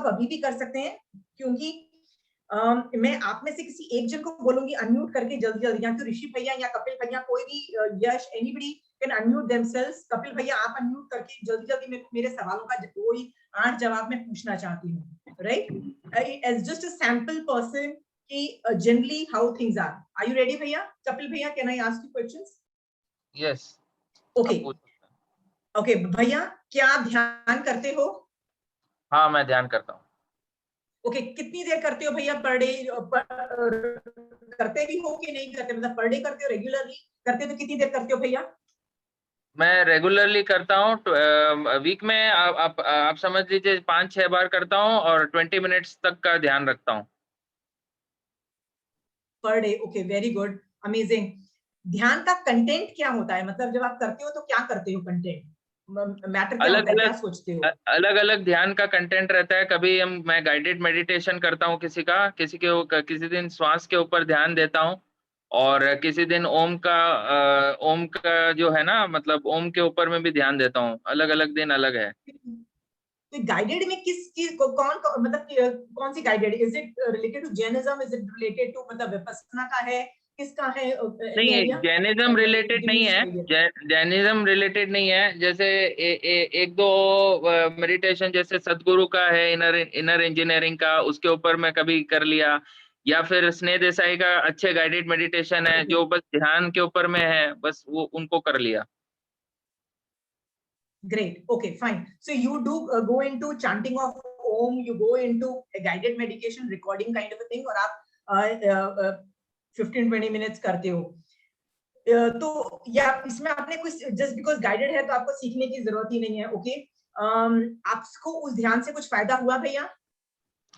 आप अभी भी कर सकते हैं, क्योंकि मैं आप में से किसी एक जन को बोलूंगी अनम्यूट करके जल्दी जल्दी, या तो ऋषि भैया या कपिल भैया, कोई भी, Yash, anybody can unmute themselves. Kapil भैया आप अनम्यूट करके जल्दी जल्दी मेरे सवालों का कोई 8 जवाब मैं पूछना चाहती हूँ, right, as just a sample person कि generally how things are you ready भैया? कपिल भैया, can I ask you questions? Yes, okay okay भैया, क्या आप ध्यान करते हो? हाँ, मैं ध्यान करता हूँ। ओके, कितनी देर करते हो भैया पर डे? करते भी हो कि नहीं करते, मतलब पर डे करते हो, रेगुलरली करते हो तो कितनी देर करते हो भैया? मैं रेगुलरली करता हूँ, वीक में आप समझ लीजिए 5-6 बार करता हूँ और 20 मिनट्स तक का ध्यान रखता हूँ per day. Okay, very good, amazing. ध्यान का कंटेंट क्या होता है, मतलब जब आप करते हो तो क्या करते हो? कंटेंट मैटर क्या अलग होता है, क्या अलग सोचते हो? अलग अलग ध्यान का कंटेंट रहता है। कभी मैं गाइडेड मेडिटेशन करता हूँ, किसी दिन श्वास के ऊपर ध्यान देता हूँ, और किसी दिन ओम का जो है ना, मतलब ओम के ऊपर में भी ध्यान देता हूँ। अलग अलग दिन अलग है। तो गाइडेड में किस चीज को, मतलब कौन सी guided? Is it related to Jainism? Is it related to, मतलब विपस्सना का है, किसका है? एनी नहीं, आइडिया? जैनिज्म रिलेटेड नहीं है। जैनिज्म रिलेटेड नहीं है। जैसे एक दो मेडिटेशन जैसे सदगुरु का है, इनर इंजीनियरिंग का, उसके ऊपर मैं कभी कर लिया, या फिर स्नेह देसाई का अच्छे गाइडेड मेडिटेशन है जो बस ध्यान के ऊपर में है, बस वो उनको कर लिया। Great. Okay, fine. So you do go into chanting of Om, you go into a guided meditation recording kind of a thing, और आप 15-20 minutes करते हो। तो या इसमें आपने कुछ, जस्ट बिकॉज गाइडेड है तो आपको सीखने की जरूरत ही नहीं है, ओके? आपको उस ध्यान से कुछ फायदा हुआ भैया?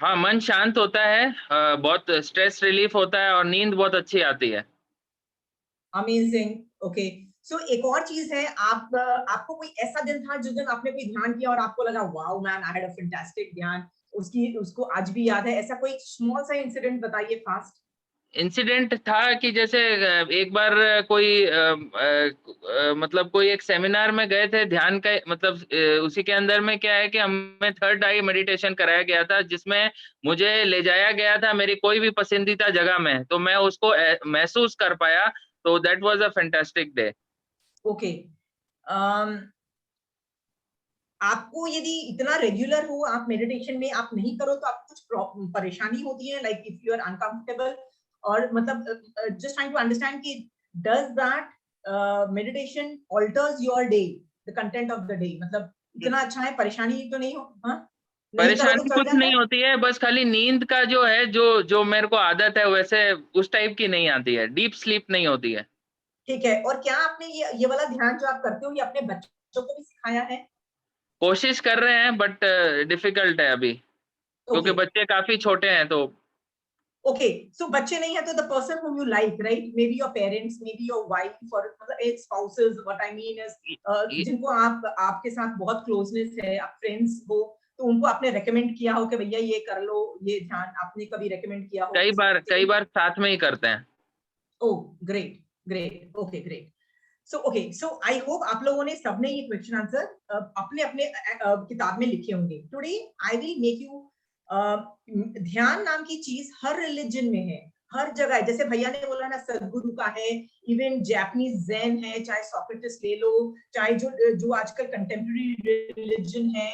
हाँ, मन शांत होता है, बहुत स्ट्रेस रिलीफ होता है और नींद बहुत अच्छी आती है। अमेजिंग। ओके, सो एक और चीज है, आपको कोई ऐसा दिन था जिस दिन आपने कोई ध्यान किया और आपको लगा wow man, I had a fantastic ध्यान, उसको आज भी याद है? ऐसा कोई स्मॉल सा इंसिडेंट बताइए फास्ट। इंसिडेंट था कि जैसे एक बार मतलब कोई एक सेमिनार में गए थे ध्यान का, मतलब उसी के अंदर में क्या है कि हमें थर्ड आई मेडिटेशन कराया गया था, जिसमें मुझे ले जाया गया था मेरी कोई भी पसंदीदा जगह में, तो मैं उसको महसूस कर पाया। तो that was a fantastic day. Okay, आपको यदि इतना रेगुलर हो आप मेडिटेशन में, आप नहीं करो तो आपको कुछ परेशानी होती है, like if you are uncomfortable, और मतलब जस्ट ट्राइंग टू अंडरस्टैंड कि does that meditation alters your day, the content of the day, मतलब इतना अच्छा है, परेशानी तो नहीं हो? हाँ, नहीं करो तो परेशानी चल कुछ जाता नहीं है? होती है, बस खाली नींद का जो है, जो मेरे को आदत है वैसे उस टाइप की नहीं आती है, डीप स्लीप नहीं होती है। ठीक है, और क्या आपने ये वाला ध्यान जो आप करते हो ये अपने बच्चों को भी सिखाया है? कोशिश कर रहे हैं, बट डिफिकल्ट है अभी, क्योंकि ओके बच्चे काफी छोटे हैं। तो ओके, सो बच्चे नहीं है तो the person whom you like, right, maybe your parents, maybe your wife, or मतलब spouses, what I mean is ये- जिनको आप, आपके साथ बहुत क्लोजनेस है, आप फ्रेंड्स हो, तो उनको आपने रेकमेंड किया हो कि भैया ये कर लो, ये ध्यान आपने कभी रेकमेंड किया हो किसी कई से? बार साथ में ही करते हैं। Oh great, great, okay great. So I hope आप लोगों ने सबने ये क्वेश्चन आंसर अपने अपने किताब में लिखे होंगे। Today I will make you, ध्यान नाम की चीज हर रिलीजन में है, हर जगह है। जैसे भैया ने बोला ना सदगुरु का है, इवन जापानीज ज़ेन है, चाहे सोक्रेटिस ले लो, चाहे जो जो आजकल कंटेम्प्रेरी रिलीजन है,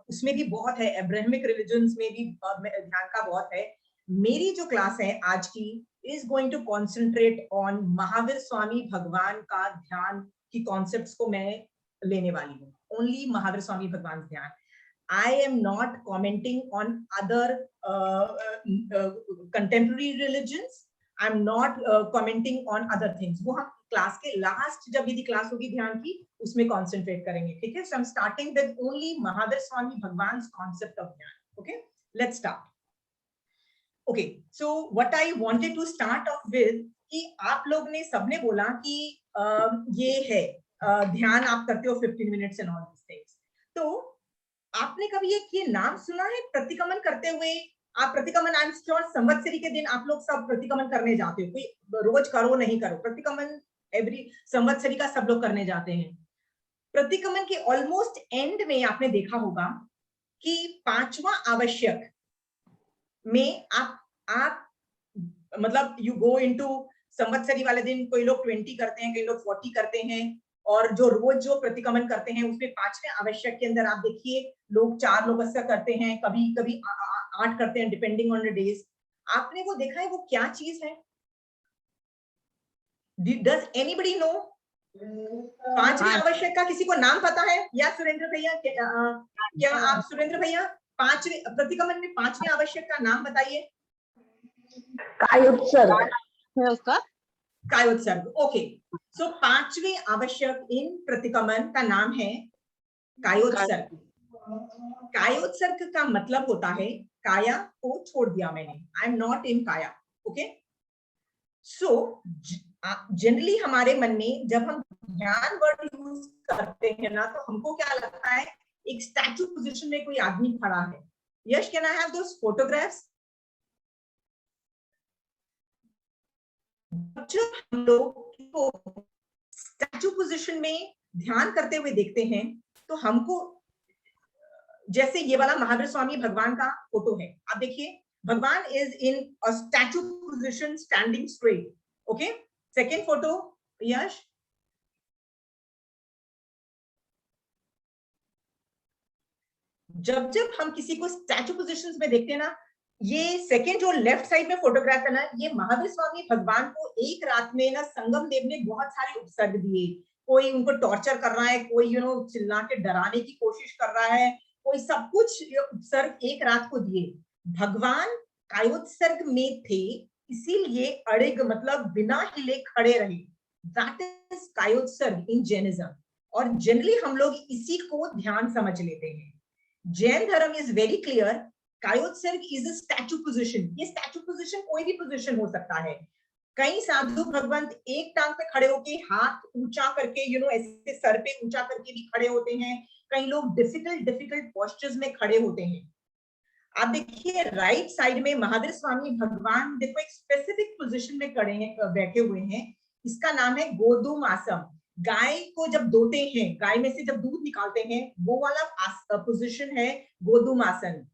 उसमें भी बहुत है, अब्राहमिक रिलीजन्स में भी ध्यान का बहुत है। मेरी जो क्लास है आज की is going to concentrate on Mahavir Swami भगवान का ध्यान की कॉन्सेप्ट्स को मैं लेने वाली हूँ, ओनली महावीर स्वामी भगवान ध्यान। I am not commenting on other contemporary religions. I'm not commenting on other things. वो हम क्लास के लास्ट जब यदि क्लास होगी ध्यान की उसमें कॉन्सेंट्रेट करेंगे, ठीक है? So I'm starting with only Mahavir Swami भगवान concept of ध्यान. Okay, let's start. Okay, so what I wanted to start off with कि आप लोग ने सबने बोला कि ये है ध्यान आप करते हो 15 minutes and all this things. तो आपने कभी ये नाम सुना है प्रतिक्रमण करते हुए? आप प्रतिक्रमण, आई एम श्योर संवत्सरी के दिन आप लोग सब प्रतिक्रमण करने जाते हो, कोई रोज करो नहीं करो, प्रतिक्रमण एवरी संवत्सरी का सब लोग करने जाते हैं। प्रतिक्रमण के ऑलमोस्ट एंड में आपने देखा होगा कि पांचवा आवश्यक में आप मतलब यू गो इनटू संवत्सरी वाले दिन कोई लोग 20 करते हैं, कई लोग 40 करते हैं, और जो रोज जो प्रतिक्रमण करते हैं उसमें पांचवें आवश्यक के अंदर आप देखिए लोग 4 लोग ऐसा करते हैं, कभी कभी 8 करते हैं, डिपेंडिंग ऑन द डेज। आपने वो देखा है वो क्या चीज है? Does anybody know? पांचवें आवश्यक का किसी को नाम पता है? या सुरेंद्र भैया, क्या आप सुरेंद्र भैया पांचवें प्रतिक्रमण में पांचवें आवश्यक का नाम बताइए। कायोत्सर्ग है उसका। कायोत्सर्ग, ओके। सो पांचवें आवश्यक इन प्रतिक्रमण का नाम है कायोत्सर्ग। कायोत्सर्ग का मतलब होता है काया को छोड़ दिया मैंने, आई एम नॉट इन काया, ओके। सो जनरली हमारे मन में जब हम ध्यान वर्ड यूज करते हैं ना, तो हमको क्या लगता है एक स्टैचू पोजीशन में कोई आदमी खड़ा है। Yash, can I have those photographs? जब हम लोग स्टैचू पोजीशन में ध्यान करते हुए देखते हैं तो हमको, जैसे ये वाला महावीर स्वामी भगवान का फोटो है, आप देखिए भगवान is in a statue position standing straight, okay. Second photo Yash, जब जब हम किसी को स्टैचू पोजीशंस में देखते हैं ना, ये सेकेंड जो लेफ्ट साइड में फोटोग्राफ है ना, ये महावीर स्वामी भगवान को एक रात में ना संगम देव ने बहुत सारे उपसर्ग दिए। कोई उनको टॉर्चर कर रहा है, कोई चिल्ला के डराने की कोशिश कर रहा है, कोई सब कुछ उपसर्ग एक रात को दिए। भगवान कायोत्सर्ग में थे, इसीलिए अड़िग मतलब बिना हिले खड़े रहे। दैट इज कायोत्सर्ग इन जैनिज्म, और जनरली हम लोग इसी को ध्यान समझ लेते हैं। जैन धर्म is very clear, kayotsarga is a statue position. ये स्टैचू पोजीशन कोई भी पोजीशन हो सकता है। कई साधु भगवंत एक टांग पे खड़े होके हाथ ऊंचा करके ऐसे सर पे ऊंचा करके भी खड़े होते हैं। कई लोग डिफिकल्ट पोस्चर्स में खड़े होते हैं। आप देखिए राइट साइड में महावीर स्वामी भगवान देखो एक स्पेसिफिक पोजीशन में खड़े हैं, बैठे हुए हैं। इसका नाम है गोदुम आसन। गाय को जब दोते हैं, गाय में से जब दूध निकालते हैं, वो वाला पोजीशन है गोदुम आसन।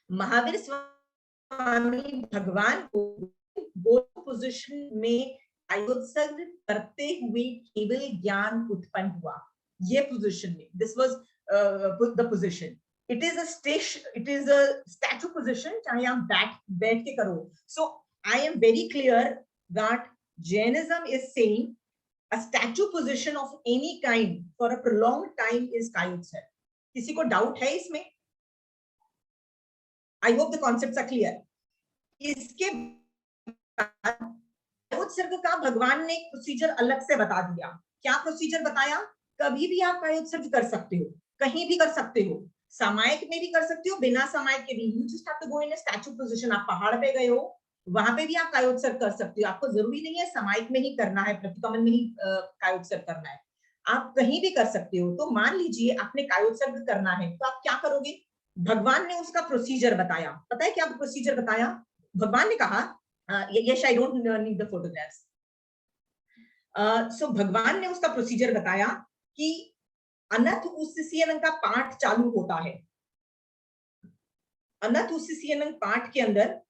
महावीर स्वामी भगवान को वो पोजीशन में कायोत्सर्ग करते हुए केवल ज्ञान उत्पन्न हुआ। ये पोजीशन में, this was the position. It is a statue position, चाहे आप बैठ के करो। So I am very clear that Jainism is saying a statue position of any kind for a prolonged time is कायोत्सर्ग। किसी को डाउट है इसमें? I hope the concepts are clear. इसके बाद कायोत्सर्ग का भगवान ने प्रोसीजर अलग से बता दिया। क्या प्रोसीजर बताया? कभी भी आप कायोत्सर्ग कर सकते हो, कहीं भी कर सकते हो, सामायिक में भी कर सकते हो, बिना सामायिक के भी। You just have to go in a statue position। आप पहाड़ पे गए हो, वहां पे भी आप कायोत्सर्ग कर सकते हो। आपको जरूरी नहीं है सामायिक में ही करना है, प्रतिक्रमण में ही कायोत्सर्ग करना है, आप कहीं भी कर सकते हो। तो मान लीजिए आपने कायोत्सर्ग करना है, तो आप क्या करोगे? भगवान ने उसका प्रोसीजर बताया। पता है क्या प्रोसीजर बताया? भगवान ने कहा, yes I don't need the photographs. So भगवान ने उसका प्रोसीजर बताया कि अनथ उस्सीयनं का पाठ चालू होता है। अनथ उस्सीयनं पाठ के अंदर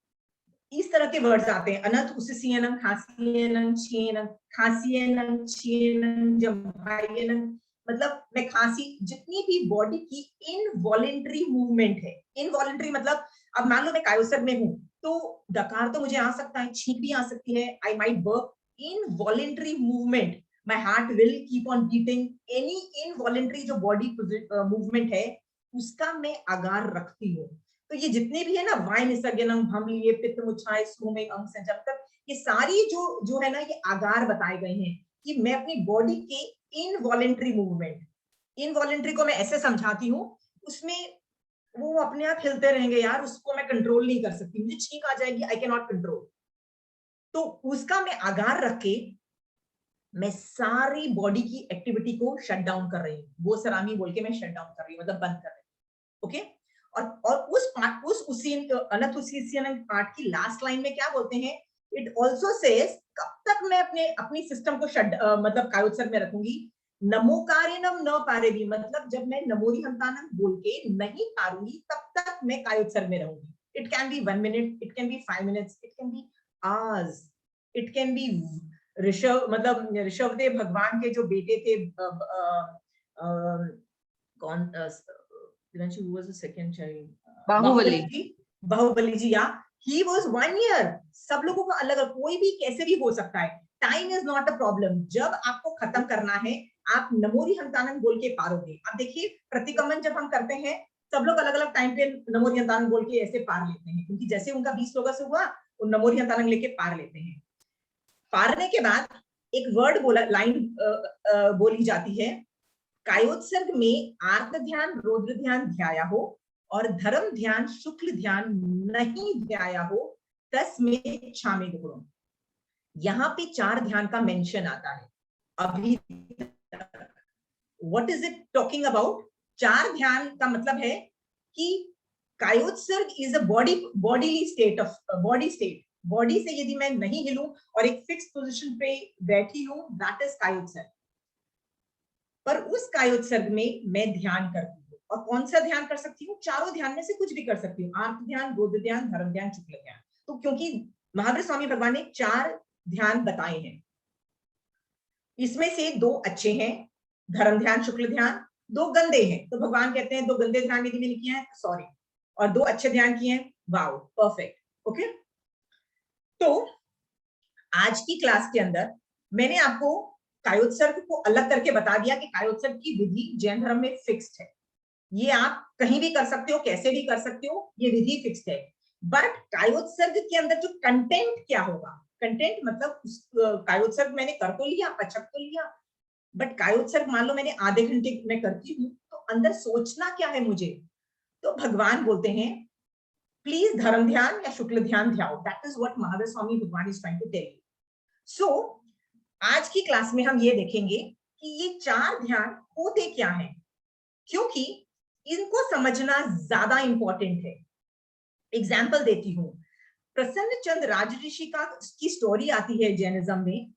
इस तरह के वर्ड्स आते हैं, अनथ उस्सीयनं, खासियनं, छीयनं, खासियनं, छीयनं, जम्भायनं, मतलब मैं खांसी, जितनी भी बॉडी की इनवॉलेंटरी मूवमेंट है। इनवॉलेंटरी मतलब अब मान लो मैं कायोत्सर्ग में हूं, तो डकार तो मुझे आ सकता है, छींक भी आ सकती है, I might burp. Involuntary movement, my heart will keep on beating, any involuntary जो बॉडी मूवमेंट है उसका मैं आगार रखती हूँ। तो ये जितने भी है ना, वाइन निसर्गनम, भमलीय, पित्त मुछाए, सूमे, अंग संजम तक, ये सारी जो है ना, ये आगार बताए गए हैं कि मैं अपनी बॉडी के इनवॉलेंटरी मूवमेंट, इनवॉलेंटरी को मैं ऐसे समझाती हूँ, उसमें वो अपने आप हिलते रहेंगे यार, उसको मैं कंट्रोल नहीं कर सकती, मुझे छींक आ जाएगी, आई कैन नॉट कंट्रोल। तो उसका मैं आगार रख के मैं सारी बॉडी की एक्टिविटी को शट डाउन कर रही हूँ। वो सरामी बोल के मैं शट डाउन कर रही हूँ, मतलब बंद कर रही हूँ, ओके। और उस पार्ट, उस अनथ उस्सीयनं पार्ट की लास्ट लाइन में क्या बोलते हैं? इट ऑल्सो सेज, कब तक मैं अपनी सिस्टम को मतलब कायोत्सर्ग में रखूंगी? नमोकारिणम न पारेवी, मतलब जब मैं नमोरी हंतानम बोल के नहीं पारूंगी तब तक मैं कायोत्सर्ग में रहूंगी. It can be 1 minute, it can be 5 minutes, it can be hours, it can be Rishabh, मतलब ऋषभदेव भगवान के जो बेटे थे, कौन, who was the second child? Baahubali. Baahubali जी, या he was 1 year. सब लोगों का अलग, कोई भी कैसे भी हो सकता है. Time is not a problem. जब आपको खत्म करना है आप नमोरी हंतानन बोल के पारोगे. अब देखिए प्रतिक्रमण जब हम करते हैं सब लोग अलग अलग टाइम पे नमोरी हंतानन बोल के ऐसे पार लेते हैं, क्योंकि जैसे उनका 20 श्लोक से हुआ वो नमोरी हंतानन लेके पार लेते हैं. पारने के बाद एक वर्ड बोला, लाइन बोली जाती है, कायोत्सर्ग में आर्त ध्यान रौद्र ध्यान ध्याया हो और धर्म ध्यान शुक्ल ध्यान नहीं ध्याया हो तस्में क्षामे गुणों. यहाँ पे 4 ध्यान का मेंशन आता है. अभी what is it talking about? 4 ध्यान का मतलब है कि kayotsarga is a bodily state of body state. Body से यदि मैं नहीं हिलूं और एक फिक्स पोजीशन पे बैठी हूं, दैट इज कायोत्सर्ग. पर उस कायोत्सर्ग में मैं ध्यान करती हूँ. और कौन सा ध्यान कर सकती हूँ? चारों ध्यान में से कुछ भी कर सकती हूँ. आर्त ध्यान, रौद्र ध्यान, धर्म ध्यान, शुक्ल ध्यान. तो क्योंकि महावीर स्वामी भगवान ने 4 ध्यान बताए हैं, इसमें से 2 अच्छे हैं, धर्म ध्यान शुक्ल ध्यान, 2 गंदे हैं. तो भगवान कहते हैं 2 गंदे ध्यान यदि मैंने किए हैं सॉरी, और 2 अच्छे ध्यान किए हैं, वाओ परफेक्ट. ओके, तो आज की क्लास के अंदर मैंने आपको कायोत्सर्ग को अलग करके बता दिया कि कायोत्सर्ग की विधि जैन धर्म में फिक्स्ड है. ये आप कहीं भी कर सकते हो, कैसे भी कर सकते हो, ये विधि फिक्स्ड है. बट कायोत्सर्ग के अंदर जो कंटेंट क्या होगा, कंटेंट मतलब कायोत्सर्ग मैंने कर तो लिया, पचक तो लिया, बट कायोत्सर्ग मान लो मैंने आधे घंटे में करती हूँ, तो अंदर सोचना क्या है मुझे? तो भगवान बोलते हैं प्लीज धर्म ध्यान या शुक्ल ध्यान ध्याओ. That is what Mahavir Swami Bhagwan is trying to tell you. So आज की क्लास में हम ये देखेंगे कि ये 4 ध्यान होते क्या हैं, क्योंकि इनको समझना ज्यादा इंपॉर्टेंट है. एग्जाम्पल देती हूं. प्रसन्न चंद राजऋषि की स्टोरी आती है जैनिज्म में.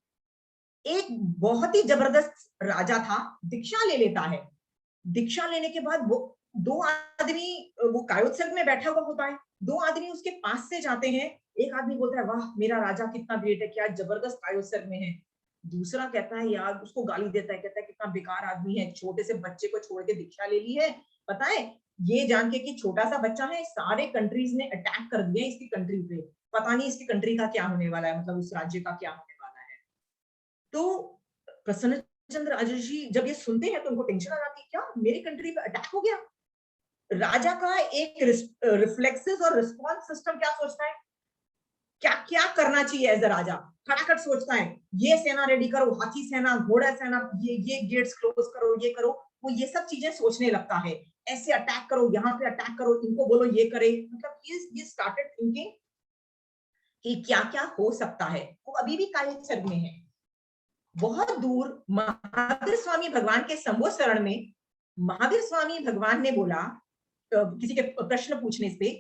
एक बहुत ही जबरदस्त राजा था, दीक्षा ले लेता है. दीक्षा लेने के बाद वो 2 आदमी, वो कायोत्सर्ग में बैठा हुआ होता है, 2 आदमी उसके पास से जाते हैं. एक आदमी बोलता है वाह मेरा राजा कितना ग्रेट है, क्या जबरदस्त कायोत्सर्ग में है. दूसरा कहता है यार, उसको गाली देता है, कहता है कितना बेकार आदमी है, छोटे से बच्चे को छोड़ के दीक्षा ले ली है. पता है ये जान के कि छोटा सा बच्चा है, सारे कंट्रीज ने अटैक कर दिया इसकी कंट्री पे, पता नहीं इसकी कंट्री का क्या होने वाला है, मतलब उस राज्य का क्या होने वाला है. तो प्रसन्न चंद्र राजऋषि जब ये सुनते हैं तो उनको टेंशन आ जाती है, क्या मेरी कंट्री पे अटैक हो गया. राजा का एक रिफ्लेक्सेस और रिस्पॉन्स सिस्टम क्या सोचता है, क्या क्या करना चाहिए एज अ राजा. खटाखट सोचता है ये सेना रेडी करो, हाथी सेना, घोड़ा सेना, ये गेट्स क्लोज करो, ये करो, वो ये सब चीजें सोचने लगता है. ऐसे अटैक करो, यहाँ पे अटैक करो, इनको बोलो ये करे. मतलब ये स्टार्टेड थिंकिंग कि क्या क्या हो सकता है. वो अभी भी कायोत्सर्ग में है. बहुत दूर महावीर स्वामी भगवान के संबोध शरण में महावीर स्वामी भगवान ने बोला, किसी के प्रश्न पूछने पे,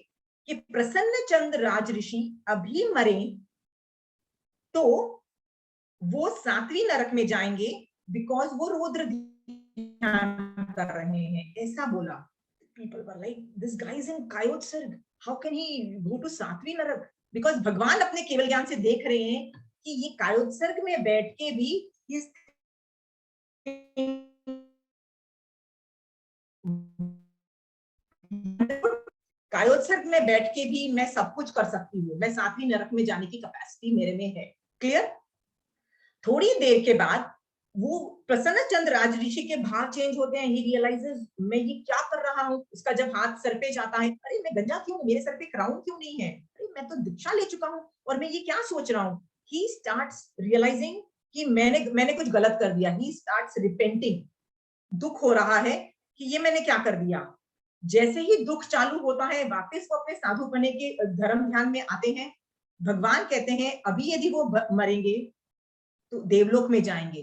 कि प्रसन्न चंद्र राजऋषि अभी मरे तो वो 7वीं नरक में जाएंगे बिकॉज वो रौद्र ध्यान कर रहे हैं, ऐसा बोला. People were like this guy is in kayotsarga, how can he go to 7वीं नरक? बिकॉज भगवान अपने केवल ज्ञान से देख रहे हैं कि ये कायोत्सर्ग में बैठ के भी इस कायोत्सर्ग में बैठ के भी मैं सब कुछ कर सकती हूँ, मैं 7वीं नरक में जाने की कैपेसिटी मेरे में है. क्लियर? थोड़ी देर के बाद वो प्रसन्न चंद्र राजऋषि के भाव चेंज होते हैं. ही रियलाइजेस मैं ये क्या कर रहा हूँ. उसका जब हाथ सर पे जाता है, अरे मैं गंजा क्यों, मेरे सर पे क्राउन क्यों नहीं है, अरे मैं तो दीक्षा ले चुका हूँ और मैं ये क्या सोच रहा हूँ. ही स्टार्ट्स रियलाइजिंग कि मैंने कुछ गलत कर दिया. He starts repenting. दुख हो रहा है कि ये मैंने क्या कर दिया. जैसे ही दुख चालू होता है वापस वो अपने साधु बने के धर्म ध्यान में आते हैं. भगवान कहते हैं अभी यदि वो मरेंगे तो देवलोक में जाएंगे.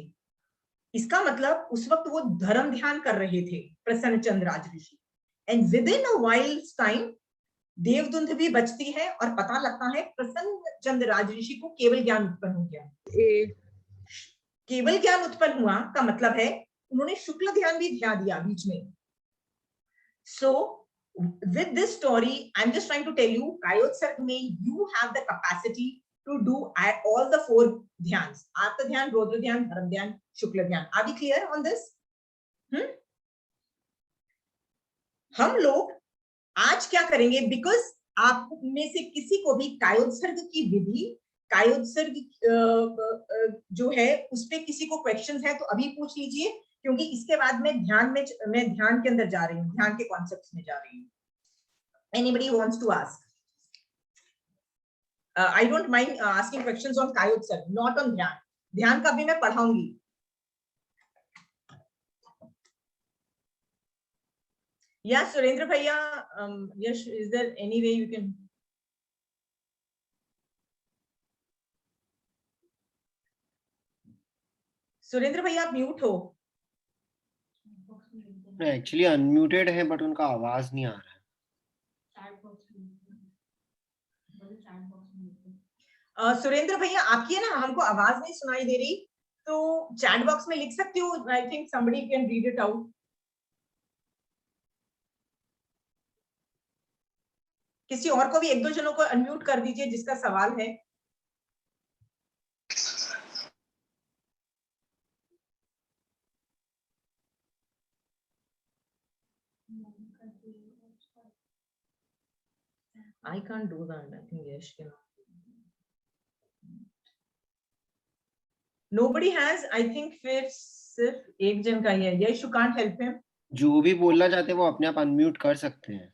इसका मतलब उस वक्त वो धर्म ध्यान कर रहे थे Prasanna Chandra Rajrishi. And within a wild time देवदुंद भी बचती है और पता लगता है प्रसन्न चंद्र राजऋषि को केवल ज्ञान उत्पन्न हो गया. केवल ज्ञान उत्पन्न हुआ का मतलब है उन्होंने शुक्ल ध्यान भी ध्यान दिया बीच में. So with this story, I'm just trying to tell you, Kayotsarg mein you have the capacity to do all the 4 dhyans: Artha dhyan, Rodra dhyan, Dharam dhyan, Shukla dhyan. Are we clear on this? हम लोग आज क्या करेंगे, because आप में से किसी को भी कायोत्सर्ग की विधि, कायोत्सर्ग जो है उस पे किसी को क्वेश्चंस है तो अभी पूछ लीजिए, क्योंकि इसके बाद मैं ध्यान के अंदर जा रही हूँ, ध्यान के कॉन्सेप्ट्स में जा रही हूँ. Anybody wants to ask? I don't mind asking questions on kayotsarga, not on dhyan. ध्यान का भी मैं पढ़ाऊंगी. Yeah, Surendra Bhaiya, Yash, is there any way you can? Surendra भैया आप म्यूट हो. एक्चुअली अनम्यूटेड है बट उनका आवाज नहीं आ रहा है. सुरेंद्र भैया आपकी है ना, हमको आवाज नहीं सुनाई दे रही, तो चैट बॉक्स में लिख सकते हो. I think somebody can read it out. किसी और को भी, 1-2 जनों को अनम्यूट कर दीजिए जिसका सवाल है. I can't do that. I think Yash can. Nobody has. I think फिर सिर्फ एक जन का ही है. Yash, you can't help him. जो भी बोलना चाहते हैं वो अपने आप अनम्यूट कर सकते हैं.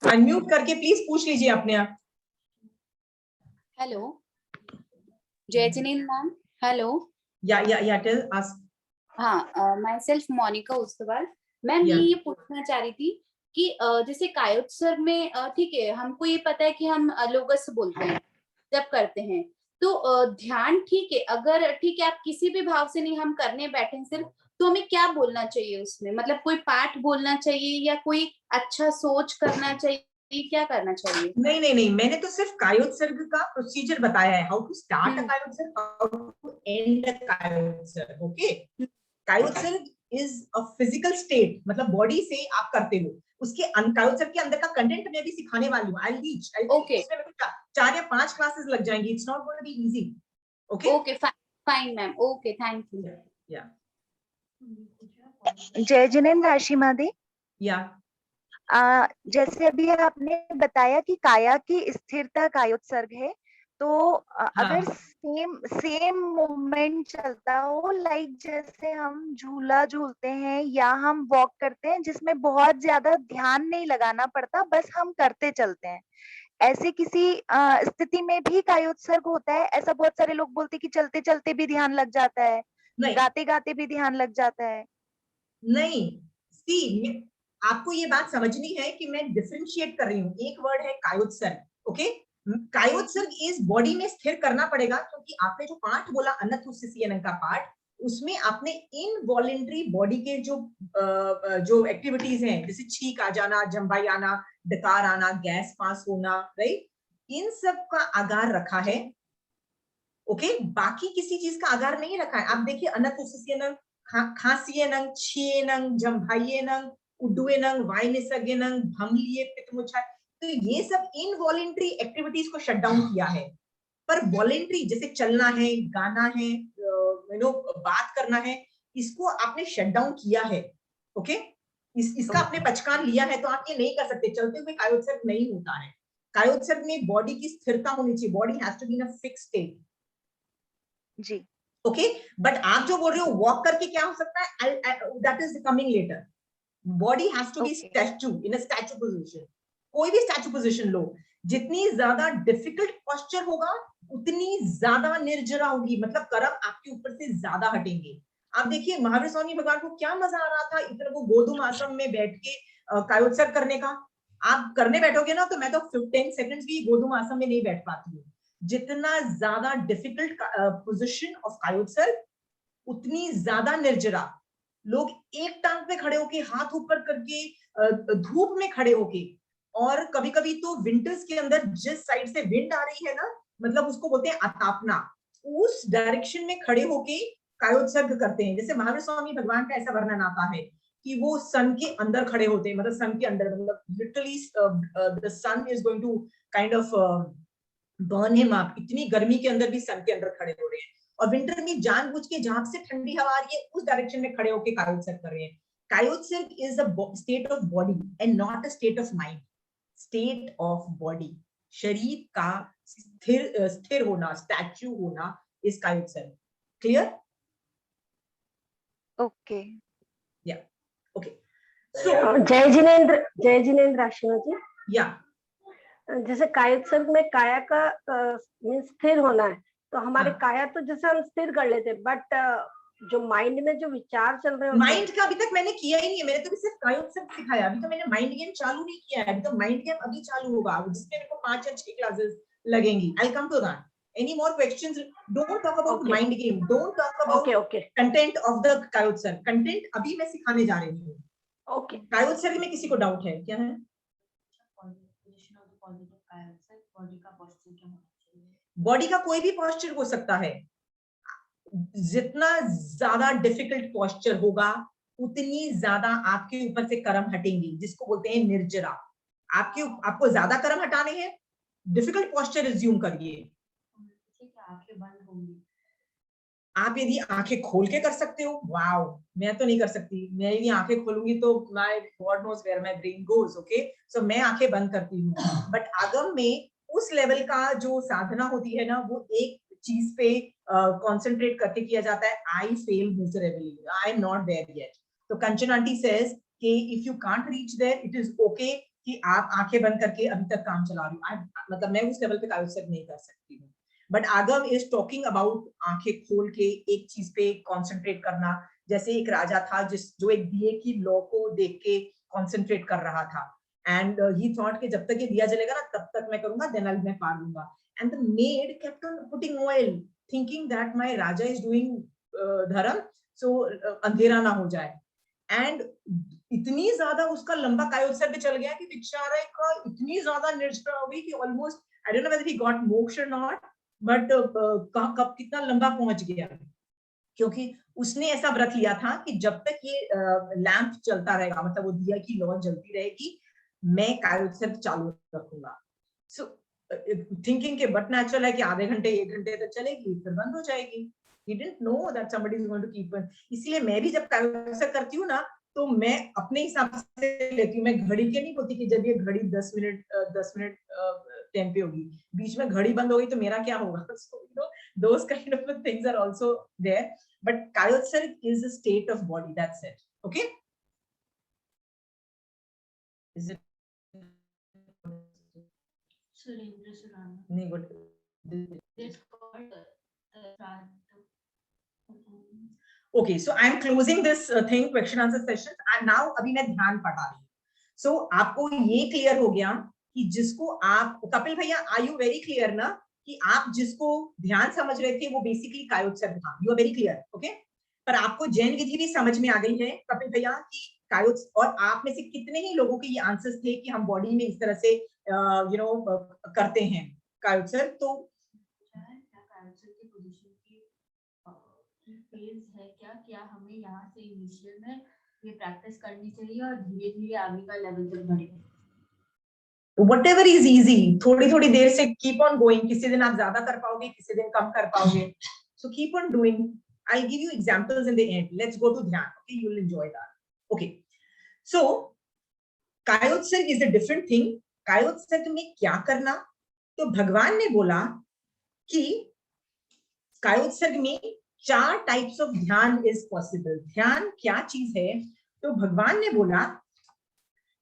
अनम्यूट करके प्लीज पूछ लीजिए अपने आप. हेलो जय जिनेंद्र मैम. हेलो. या टेल अस. हाँ, माई सेल्फ मोनिका उस्तवाल. मैम ये पूछना चाह रही थी कि जैसे कायोत्सर्ग में ठीक है, हमको ये पता है कि हम लोगस बोलते हैं जब करते हैं, तो ध्यान ठीक है, अगर ठीक है आप किसी भी भाव से नहीं हम करने बैठे सिर्फ, तो हमें क्या बोलना चाहिए उसमें? मतलब कोई पाठ बोलना चाहिए या कोई अच्छा सोच करना चाहिए, क्या करना चाहिए? नहीं, मैंने तो सिर्फ कायोत्सर्ग का प्रोसीजर बताया है. How to start a kayotsarga, how to end a kayotsarga. Okay, kayotsarga is a physical state, मतलब बॉडी से आप करते हो. उसके कायोत्सर्ग के अंदर का कंटेंट मैं भी सिखाने वाली हूँ. I reach. ओके, 4 या 5 क्लासेस लग जाएंगी. It's not going to be easy. Okay okay fine ma'am. Okay, thank you. या जय जिनेंद्र आशीमा दी. या जैसे अभी आपने बताया कि काया की स्थिरता कायोत्सर्ग है, तो अगर सेम मूवमेंट चलता हो, लाइक जैसे हम झूला झूलते हैं या हम वॉक करते हैं जिसमें बहुत ज्यादा ध्यान नहीं लगाना पड़ता, बस हम करते चलते हैं, ऐसे किसी स्थिति में भी कायोत्सर्ग होता है? ऐसा बहुत सारे लोग बोलते हैं कि चलते चलते भी ध्यान लग जाता है, गाते गाते भी ध्यान लग जाता है. नहीं, सी आपको ये बात समझनी है कि मैं डिफरेंशिएट कर रही हूँ. एक वर्ड है कायोत्सर्ग. ओके, कायोत्सर्ग इज बॉडी में स्थिर करना पड़ेगा, क्योंकि आपने जो पाठ बोला अनथुसिसियन का पाठ, उसमें आपने इनवॉलेंटरी बॉडी के जो एक्टिविटीज हैं, जैसे छींक आ जाना, जंभाई आना, डकार आना, गैस पास होना, राइट, इन सब का आगार रखा है. ओके, बाकी किसी चीज का आगार नहीं रखा है. आप देखिए अनथुसिसियन, खांसियेनंग, छियेनंग, जंभाइयेनंग, उड्डुएनंग, वाइनिसगेनंग, भंगलिये, पितमुछाय, तो ये सब इनवॉलेंटरी एक्टिविटीज को शट डाउन किया है. पर वॉलेंटरी, जैसे चलना है, गाना है, बात करना है, इसको आपने शट डाउन किया है. ओके, इसका आपने पचकान लिया है, तो आप ये नहीं कर सकते. चलते हुए कायोत्सर्ग नहीं होता है. कायोत्सर्ग में बॉडी की स्थिरता होनी चाहिए. Body has to be in a fixed state. जी. ओके, बट आप जो बोल रहे हो वॉक करके क्या हो सकता है, that is coming later. Body has to be statue, in a statue position. कोई भी स्टैचू पोजीशन लो, जितनी ज्यादा डिफिकल्ट पोस्चर होगा उतनी ज्यादा निर्जरा होगी, मतलब कर्म आपके ऊपर से ज्यादा हटेंगे. आप देखिए महावीर स्वामी भगवान को क्या मजा आ रहा था इतना वो गोधूम आश्रम में बैठ के कायोत्सर्ग करने का. आप करने बैठोगे ना, तो मैं तो 10 सेकंड्स भी गोधूम आश्रम में नहीं बैठ पाती हूँ. जितना ज्यादा डिफिकल्ट पोजीशन ऑफ कायोत्सर्ग, उतनी ज्यादा निर्जरा. लोग एक टांग पे खड़े होके, हाथ ऊपर करके, धूप में खड़े होके, और कभी कभी तो विंटर्स के अंदर जिस साइड से विंड आ रही है ना, मतलब उसको बोलते हैं अतापना, उस डायरेक्शन में खड़े होके कायोत्सर्ग करते हैं, जैसे महावीर स्वामी भगवान का ऐसा वर्णन आता है कि वो सन के अंदर खड़े होते हैं, मतलब सन के अंदर, मतलब literally the sun is going to kind of burn him up, इतनी गर्मी के अंदर भी सन के अंदर खड़े हो रहे हैं, और विंटर में जानबूझ के जहां से ठंडी हवा आ रही है उस डायरेक्शन में खड़े होकर कायोत्सर्ग कर रहे हैं. Kayotsarga is a state of body and not a state of mind. State of body, शरीर का स्थिर होना, स्टैच्यू होना is kayotsarga. Clear? Okay. Okay. So जय जिनेन्द्र आशिमा जी. या जैसे कायोत्सर्ग में काया का मीन्स स्थिर होना है, तो हमारे हाँ. काया तो जैसे हम स्थिर कर लेते, बट जो माइंड में जो विचार चल रहे हैं माइंड का अभी तक मैंने किया ही नहीं है, मैंने तो सिर्फ कायोत्सर्ग सिखाया, अभी तो मैंने माइंड गेम चालू नहीं किया है, अभी तो माइंड गेम अभी चालू होगा, जिसमें मेरे को 5 या 6 क्लासेस लगेंगी. I come to that. Any more questions? Don't talk about Okay. mind game. Don't talk about okay. content of the कायोत्सर्ग. Content अभी मैं सिखाने जा रही हूँ. ओके. कायोत्सर्ग में किसी को डाउट है क्या? है बॉडी का कोई भी पॉस्चर हो सकता है. जितना ज्यादा डिफिकल्ट पॉस्चर होगा उतनी ज्यादा आपके ऊपर से कर्म हटेंगी, जिसको बोलते हैं निर्जरा. आपको ज्यादा कर्म हटाने हैं, डिफिकल्ट पॉस्चर रिज्यूम करिए. आप यदि आंखें खोल के कर सकते हो, वाओ. मैं तो नहीं कर सकती, मैं यदि आंखें खोलूंगी तो my god knows where my brain goes. Okay, so मैं आंखें बंद करती हूँ. बट आगम में उस लेवल का जो साधना होती है ना, वो एक चीज पे कंसंट्रेट करके किया जाता है. I fail miserably, I am not there yet. तो कंचन आंटी सेज कि if you can't reach there, it is okay कि आप आंखें बंद करके अभी तक काम चला रही हूँ. मतलब मैं उस लेवल पे कायोत्सर्ग नहीं कर सकती हूँ. बट आगम इज टॉकिंग अबाउट आंखें खोल के एक चीज पे कंसंट्रेट करना. जैसे एक राजा था जो एक दिए की लौ को देख के कंसंट्रेट कर रहा था, एंड ही थॉट कि जब तक ये दिया जलेगा ना तब तक मैं करूंगा, देन मैं पार लूंगा. And the made kept on putting oil, thinking that my Raja is doing धर्म, सो अंधेरा ना हो जाए. एंड इतनी ज्यादा उसका लंबा कायोत्सर्ग चल गया कि बेचारे का इतनी ज्यादा निर्जरा हो गई कि almost, I don't know whether he got मोक्ष और नॉट, बट कब कितना लंबा पहुंच गया, क्योंकि उसने ऐसा व्रत लिया था कि जब तक ये लैंप चलता रहेगा, मतलब वो दिया की लौ जलती रहेगी, मैं कायोत्सर्ग चालू रखूंगा. सो थिंकिंग के बट नेचुरल है कि आधे घंटे 1 घंटे तक चलेगी, फिर बंद हो जाएगी. He didn't know that somebody is going to keep it. इसलिए मैं भी जब कायोत्सर्ग करती हूँ ना, तो मैं अपने हिसाब से लेती हूँ. मैं घड़ी के नहीं बोलती कि जब ये घड़ी 10 मिनट टाइम पे होगी, बीच में घड़ी बंद होगी तो मेरा क्या होगा. So, you know, those kind of things are also there. But कायोत्सर्ग is a state of body. That's it. Okay? Is it? नहीं, good. Okay, so I am closing this thing, question answer session. And now अभी मैं ध्यान पढ़ा रही हूँ. So आपको ये clear हो गया कि जिसको आप, कपिल भैया, आर यू वेरी क्लियर ना कि आप जिसको ध्यान समझ रहे थे वो बेसिकली कायोत्सर्ग था. You are very clear. Okay, पर आपको जैन विधि भी समझ में आ गई है कपिल भैया कि कायोत्सर्ग, और आप में से कितने ही लोगों के ये आंसर्स थे कि हम बॉडी में इस तरह से करते हैं कायोत्सर्ग. तो फेज है क्या हमें यहाँ से इनिशियल में ये प्रैक्टिस करनी चाहिए और धीरे धीरे आगे का लेवल तक बढ़ेगा. Whatever is easy, थोड़ी देर से keep on going. किसी दिन आप ज्यादा कर पाओगे, किसी दिन कम कर पाओगे. So keep on doing. I'll give you examples in the end. Let's go to ध्यान. Okay, you will enjoy that. Okay. So कायोत्सर्ग is a different thing. कायोत्सर्ग में क्या करना? तो भगवान ने बोला कि कायोत्सर्ग में 4 टाइप्स ऑफ ध्यान इज पॉसिबल. ध्यान क्या चीज है? तो भगवान ने बोला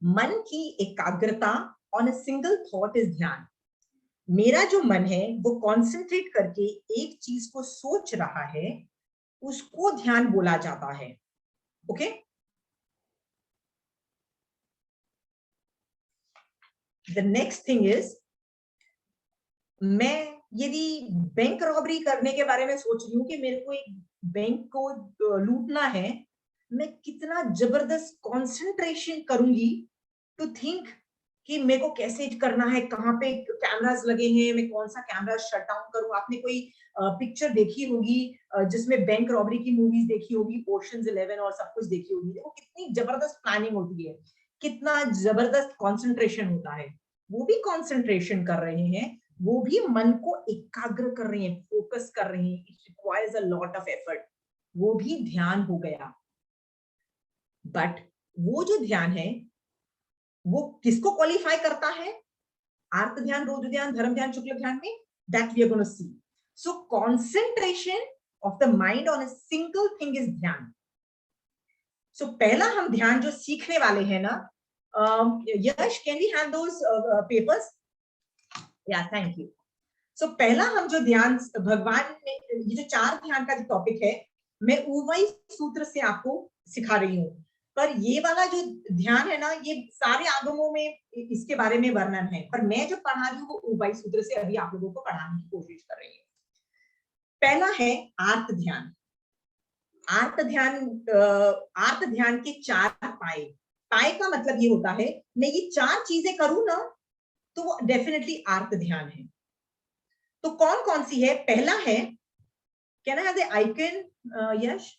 मन की एकाग्रता on a single thought is ध्यान. मेरा जो मन है वो कॉन्सेंट्रेट करके एक चीज को सोच रहा है, उसको ध्यान बोला जाता है. Okay, the next thing is, मैं यदि बैंक रॉबरी करने के बारे में सोच रही हूँ कि मेरे को एक बैंक को लूटना है, मैं कितना जबरदस्त कंसंट्रेशन करूंगी टू थिंक कि मेरे को कैसे करना है, कहाँ पे कैमरास लगे हैं, मैं कौन सा कैमरा शट डाउन करूं। आपने कोई पिक्चर देखी होगी जिसमें बैंक रॉबरी की मूवीज देखी होगी, ओशंस 11 और सब कुछ देखी होगी। देखो कितनी जबरदस्त प्लानिंग होती है, कितना जबरदस्त कंसंट्रेशन होता है। वो भी कंसंट्रेशन कर रहे हैं, वो भी मन को एकाग्र कर रहे हैं, फोकस कर रहे हैं। It requires a lot of effort, वो भी ध्यान हो गया। बट वो जो ध्यान है वो किसको क्वालिफाई करता है? आर्त ध्यान, रौद्र ध्यान, धर्म ध्यान, शुक्ल ध्यान में? That we are gonna see. So concentration of the mind on a single thing is ध्यान। सो पहला हम ध्यान जो सीखने वाले हैं ना, Yash can we have those papers? Yeah thank you. So पहला हम जो ध्यान भगवान ने, ये जो 4 ध्यान का जो टॉपिक है, मैं ऊवाई सूत्र से आपको सिखा रही हूँ। पर ये वाला जो ध्यान है ना, ये सारे आगमों में इसके बारे में वर्णन है, पर मैं जो पढ़ा रही हूँ वो ऊवाई सूत्र से अभी आप लोगों को पढ़ाने की कोशिश कर रही हूँ। पहला है आर्त ध्यान। आर्त ध्यान के 4 पाए। पाए का मतलब ये होता है, मैं ये 4 चीजें करूं ना तो वो डेफिनेटली आर्त ध्यान है। तो कौन कौन सी है? पहला है, can I have the icon? Yash,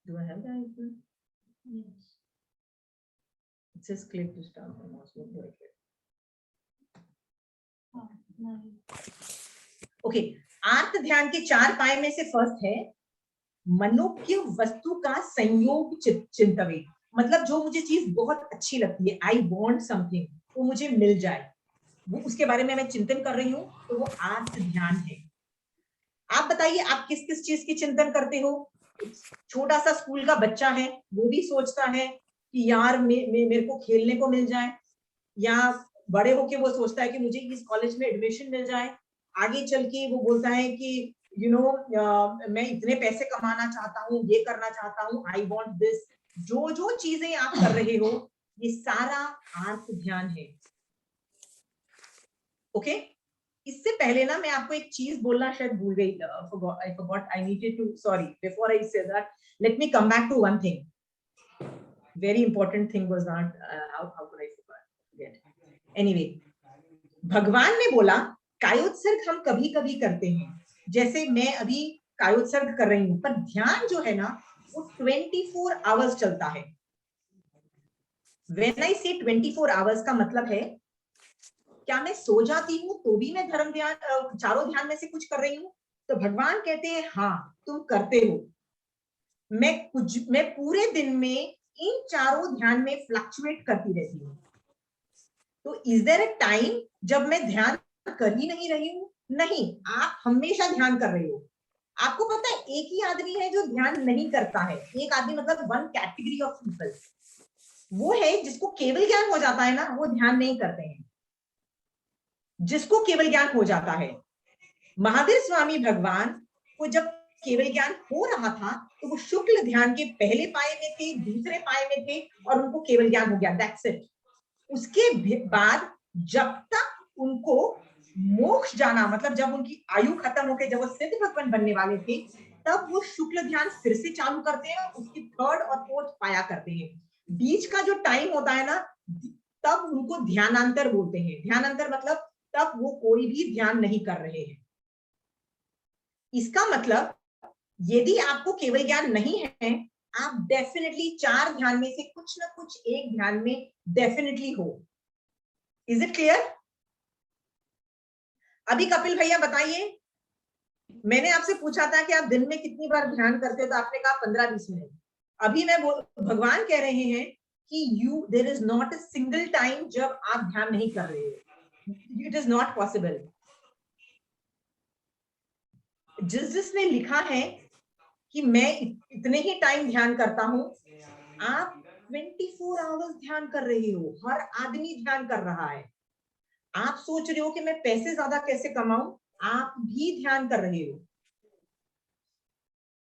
do I have the icon? Yes. It says click to start the mouse. Won't work here. Okay, आर्त ध्यान के 4 पाए में से फर्स्ट है मनोज्ञ वस्तु का संयोग चिंतवे। मतलब जो मुझे चीज बहुत अच्छी लगती है, आई वॉन्ट समथिंग, वो मुझे मिल जाए, वो उसके बारे में मैं चिंतन कर रही हूँ, तो वो आर्त ध्यान है। आप बताइए, आप किस किस चीज की चिंतन करते हो? छोटा सा स्कूल का बच्चा है, वो भी सोचता है कि यार मेरे को खेलने को मिल जाए, या बड़े होके वो सोचता है कि मुझे इस कॉलेज में एडमिशन मिल जाए। आगे चल के वो बोलता है कि मैं इतने पैसे कमाना चाहता हूँ, ये करना चाहता हूँ, आई वॉन्ट दिस। जो जो चीजें आप कर रहे हो, ये सारा आर्त ध्यान है। ओके, इससे पहले ना मैं आपको एक चीज बोलना शायद भूल गई। I forgot, I needed to, sorry, before I say that, let me come back to one thing. Very important thing was not, how could I forget? Anyway, भगवान ने बोला कायोत्सर्ग हम कभी कभी करते हैं, जैसे मैं अभी कायोत्सर्ग कर रही हूँ, पर ध्यान जो है ना वो 24 आवर्स चलता है। When I say 24 आवर्स का मतलब है, क्या मैं सो जाती हूँ तो भी मैं धर्म ध्यान, चारों ध्यान में से कुछ कर रही हूँ? तो भगवान कहते हैं हाँ, तुम करते हो। मैं पूरे दिन में इन चारों ध्यान में फ्लक्चुएट करती रहती हूँ। तो इज देयर अ टाइम जब मैं ध्यान कर ही नहीं रही हूँ? नहीं, आप हमेशा ध्यान कर रहे हो। आपको पता है, एक ही आदमी है जो ध्यान नहीं करता है। एक आदमी मतलब वन कैटेगरी ऑफ पीपल, वो है जिसको केवल ज्ञान हो जाता है ना, वो ध्यान नहीं करते हैं। जिसको केवल ज्ञान हो जाता है, महावीर स्वामी भगवान को जब केवल ज्ञान हो रहा था तो वो शुक्ल ध्यान के पहले पाए में थे, दूसरे पाए में थे, और उनको केवल ज्ञान हो गया, दैट्स इट। उसके बाद जब तक उनको मोक्ष जाना, मतलब जब उनकी आयु खत्म होकर जब वो सिद्ध भगवान बनने वाले थे, तब वो शुक्ल ध्यान फिर से चालू करते हैं, उसकी 3rd और 4th पाया करते हैं। बीच का जो टाइम होता है ना, तब उनको ध्यानांतर बोलते हैं। ध्यानांतर मतलब तब वो कोई भी ध्यान नहीं कर रहे हैं। इसका मतलब यदि आपको केवल ज्ञान नहीं है, आप डेफिनेटली 4 ध्यान में से कुछ ना कुछ एक ध्यान में डेफिनेटली हो। Is it clear? अभी कपिल भैया बताइए, मैंने आपसे पूछा था कि आप दिन में कितनी बार ध्यान करते हो, तो आपने कहा 15-20 मिनट। अभी भगवान कह रहे हैं कि there is not a single time जब आप ध्यान नहीं कर रहे हो। It is not possible. जिसने लिखा है कि मैं इतने ही टाइम ध्यान करता हूं, आप 24 आवर्स ध्यान कर रहे हो। हर आदमी ध्यान कर रहा है। आप सोच रहे हो कि मैं पैसे ज्यादा कैसे कमाऊं, आप भी ध्यान कर रहे हो।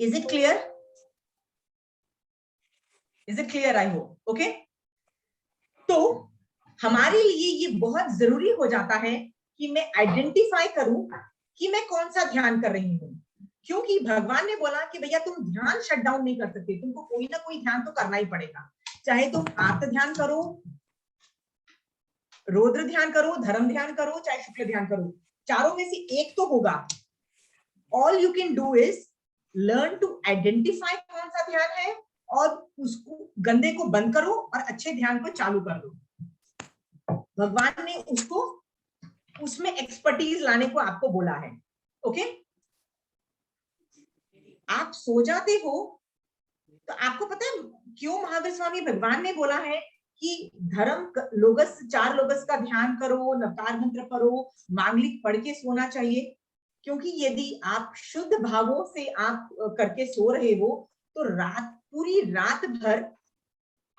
Is it clear? Is it clear? I hope. Okay, तो हमारे लिए ये बहुत जरूरी हो जाता है कि मैं आइडेंटिफाई करूं कि मैं कौन सा ध्यान कर रही हूं, क्योंकि भगवान ने बोला कि भैया तुम ध्यान शट डाउन नहीं कर सकते, तुमको कोई ना कोई ध्यान तो करना ही पड़ेगा। चाहे तुम आत्म ध्यान करो, रौद्र ध्यान करो, धर्म ध्यान करो, चाहे शुक्ल ध्यान करो, चारों में से एक तो होगा। All you can do is learn to identify कौन सा ध्यान है और उसको गंदे को बंद करो और अच्छे ध्यान को चालू कर दो। भगवान ने उसको उसमें एक्सपर्टीज लाने को आपको बोला है। ओके, आप सो जाते हो तो आपको पता है क्यों महावीर स्वामी भगवान ने बोला है कि धर्म लोगस, 4 लोगस का ध्यान करो, नवकार मंत्र पढ़ो, मांगलिक पढ़ के सोना चाहिए। क्योंकि यदि आप शुद्ध भावों से आप करके सो रहे हो तो पूरी रात भर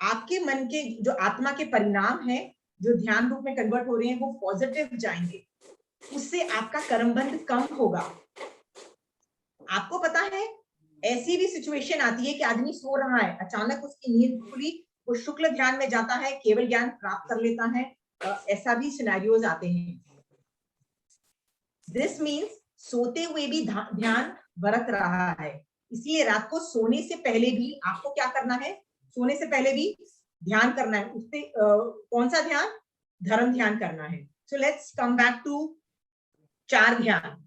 आपके मन के जो आत्मा के परिणाम है जो ध्यान रूप में कन्वर्ट हो रहे हैं वो पॉजिटिव जाएंगे, उससे आपका कर्मबंध कम होगा। आपको पता है ऐसी भी सिचुएशन आती है कि आदमी सो रहा है, अचानक उसकी नींद खुली, वो शुक्ल ध्यान में जाता है, केवल ज्ञान प्राप्त कर लेता है। ऐसा भी सिनेरियोज आते हैं। दिस मीन्स सोते हुए भी ध्यान बरत रहा है। इसलिए रात को सोने से पहले भी आपको क्या करना है, सोने से पहले भी ध्यान करना है। उससे कौन सा ध्यान? धर्म ध्यान करना है। So let's come back to 4 ध्यान।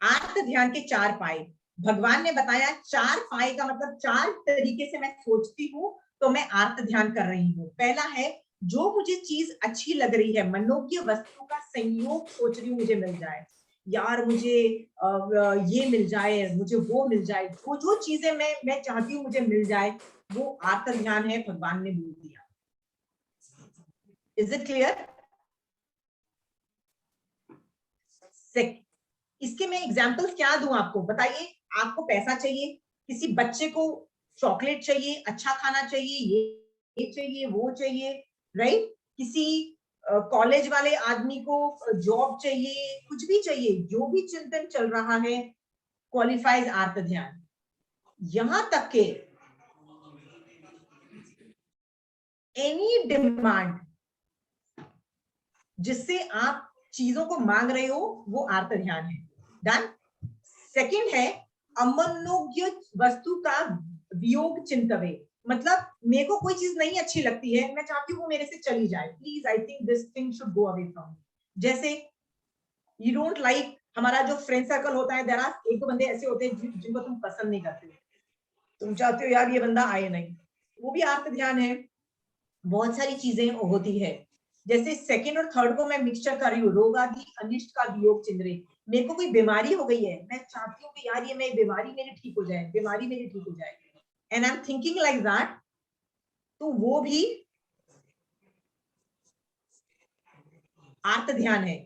आर्त ध्यान के 4 पाए भगवान ने बताया। 4 पाए का मतलब 4 तरीके से मैं सोचती हूँ तो मैं आर्त ध्यान कर रही हूँ। पहला है जो मुझे चीज अच्छी लग रही है, मनोज्ञ वस्तु का संयोग सोच रही हूँ मुझे मिल जाए, यार मुझे ये मिल जाए, मुझे वो मिल जाए, वो जो चीजें मैं चाहती हूँ मुझे मिल जाए, वो आर्त ध्यान है, भगवान ने बोल दिया। Is it clear? इसके मैं एग्जाम्पल्स क्या दूं आपको, बताइए। आपको पैसा चाहिए, किसी बच्चे को चॉकलेट चाहिए, अच्छा खाना चाहिए, ये चाहिए, वो चाहिए, राइट? किसी कॉलेज वाले आदमी को जॉब चाहिए, कुछ भी चाहिए, जो भी चिंतन चल रहा है क्वालिफाइज आर्त ध्यान। यहां तक के एनी डिमांड जिससे आप चीजों को मांग रहे हो वो आर्त ध्यान है। डन। सेकंड है अमनोज्ञ वस्तु का वियोग चिंतवे, मतलब मेरे को कोई चीज नहीं अच्छी लगती है, मैं चाहती हूँ वो मेरे से चली जाए, please I think this thing should go away from. जैसे यू डोंट लाइक, हमारा जो फ्रेंड सर्कल होता है, देयर आर 1-2 बंदे ऐसे होते हैं जिनको तुम पसंद नहीं करते, तुम चाहते हो यार ये बंदा आए नहीं, वो भी आर्त ध्यान है। बहुत सारी चीजें होती है। जैसे सेकंड और थर्ड को मैं मिक्सचर कर रही हूँ, रोग आदि अनिष्ट का वियोग चिंद्रे, मेरे को कोई बीमारी हो गई है, मैं चाहती हूँ कि यार ये मैं बीमारी मेरी ठीक हो जाए, बीमारी मेरी ठीक हो जाए, and I am thinking like that, तो वो भी आर्त ध्यान है।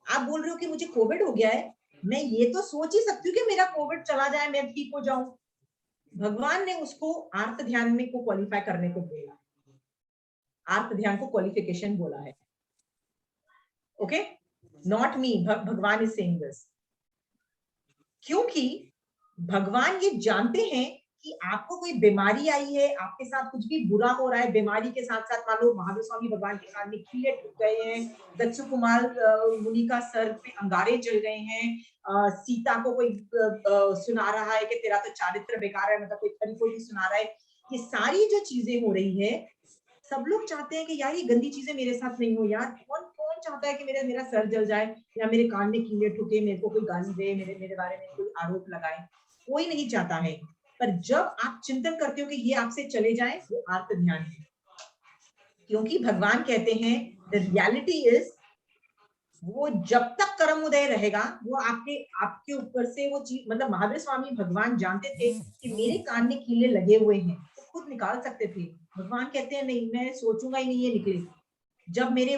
आप बोल रहे हो कि मुझे कोविड हो गया है, मैं ये तो सोच ही सकती हूँ कि मेरा कोविड चला जाए, मैं ठीक हो जाऊं। भगवान ने उसको आर्त ध्यान में को क्वालिफाई करने को बोला, आर्त ध्यान को क्वालिफिकेशन बोला है। ओके, नॉट मी, भगवान इज सेइंग दिस। क्योंकि भगवान ये जानते हैं कि आपको कोई बीमारी आई है, आपके साथ कुछ भी बुरा हो रहा है, बीमारी के साथ साथ मान लो महावीर स्वामी भगवान के सामने कीड़े टूट गए हैं, दक्षु कुमार मुनि का सर पे अंगारे जल गए हैं, सीता को कोई सुना रहा है कि तेरा तो चारित्र बेकार है, मतलब कोई खरी को भी सुना रहा है, ये सारी जो चीजें हो रही है, सब लोग चाहते हैं कि यार ये गंदी चीजें मेरे साथ नहीं हो यार। कौन कौन चाहता है कि मेरा सर जल जाए या मेरे कान में कीड़े ठुके, मेरे को कोई गाली दे, मेरे बारे में कोई आरोप लगाए, कोई नहीं चाहता है। पर जब आप चिंतन करते हो कि ये आपसे चले जाए, वो आर्त ध्यान है। क्योंकि भगवान कहते हैं द रियलिटी इज, वो जब तक कर्म उदय रहेगा वो आपके ऊपर से वो चीज, मतलब महावीर स्वामी भगवान जानते थे कि मेरे कान में कीड़े लगे हुए हैं, तो खुद निकाल सकते थे। भगवान कहते हैं नहीं, मैं सोचूंगा ही नहीं ये निकले। जब मैंने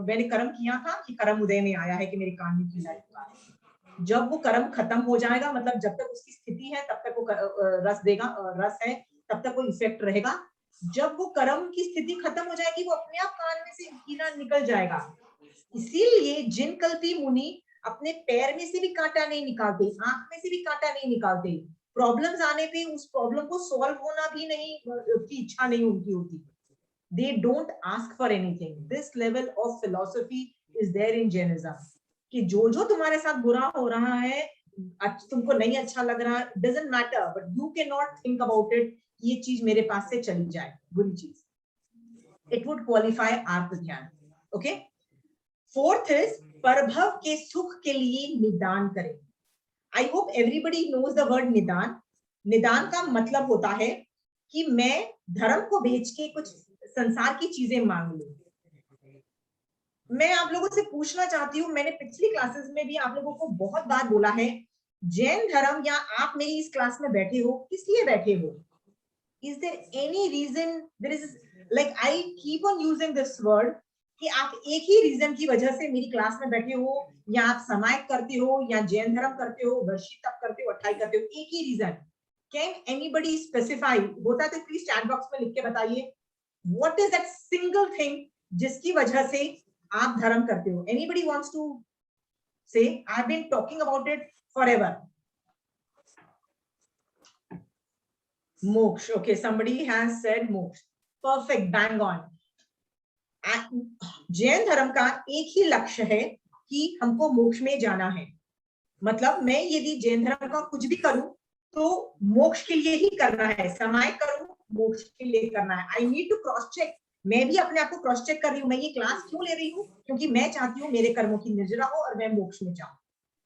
मैंने कर्म किया था कि कर्म उदय में आया है कि मेरे कान में कीड़ा लगा है, जब वो कर्म खत्म हो जाएगा, मतलब जब तक उसकी स्थिति है तब तक वो रस देगा, रस है तब तक वो इफेक्ट रहेगा। जब वो कर्म की स्थिति खत्म हो जाएगी, वो अपने आप कान में से कीड़ा निकल जाएगा। इसीलिए जिन कल्पी मुनि अपने पैर में से भी कांटा नहीं निकालते, आंख में से भी कांटा नहीं निकालते, प्रॉब्लम्स आने पे उस प्रॉब्लम को सॉल्व होना भी नहीं की इच्छा नहीं उनकी होती। They don't ask for anything. This level of philosophy is there in Jainism. कि जो तुम्हारे साथ बुरा हो रहा है, तुमको नहीं अच्छा लग रहा, doesn't matter, but you cannot think about it, ये चीज मेरे पास से चली जाए, बुरी चीज। it would qualify आर्त ध्यान. Okay. Fourth is परभव के सुख के लिए निदान करें. I hope everybody knows the word निदान. निदान का मतलब होता है कि मैं धर्म को बेच के कुछ संसार की चीजें मांग लूं. मैं आप लोगों से पूछना चाहती हूँ, मैंने पिछली क्लासेस में भी आप लोगों को बहुत बार बोला है, जैन धर्म या आप मेरी इस क्लास में बैठे हो, किस लिए बैठे हो? Is there any reason? There is, like I keep on using this word कि आप एक ही रीजन की वजह से मेरी क्लास में बैठे हो, या आप समायक करते हो, या जैन धर्म करते हो, वर्षी तप करते हो, अट्ठाई करते हो, एक ही रीजन. Can anybody specify? होता तो प्लीज चैट बॉक्स में लिख के बताइए. What is that single thing जिसकी वजह से आप धर्म करते हो? Anybody wants to say? I've been talking about it forever. Moksha. Okay, somebody has said moksha. Perfect, bang on. Jain धर्म का एक ही लक्ष्य है कि हमको मोक्ष में जाना है. मतलब मैं यदि जैन धर्म का कुछ भी करूं तो मोक्ष के लिए ही करना है. समाय करूं मोक्ष के लिए करना है. I need to cross check. मैं भी अपने आप को क्रॉस चेक कर रही हूँ. मैं ये क्लास क्यों ले रही हूँ? क्योंकि मैं चाहती हूँ मेरे कर्मों की निर्जरा हो और मैं मोक्ष में जाऊं.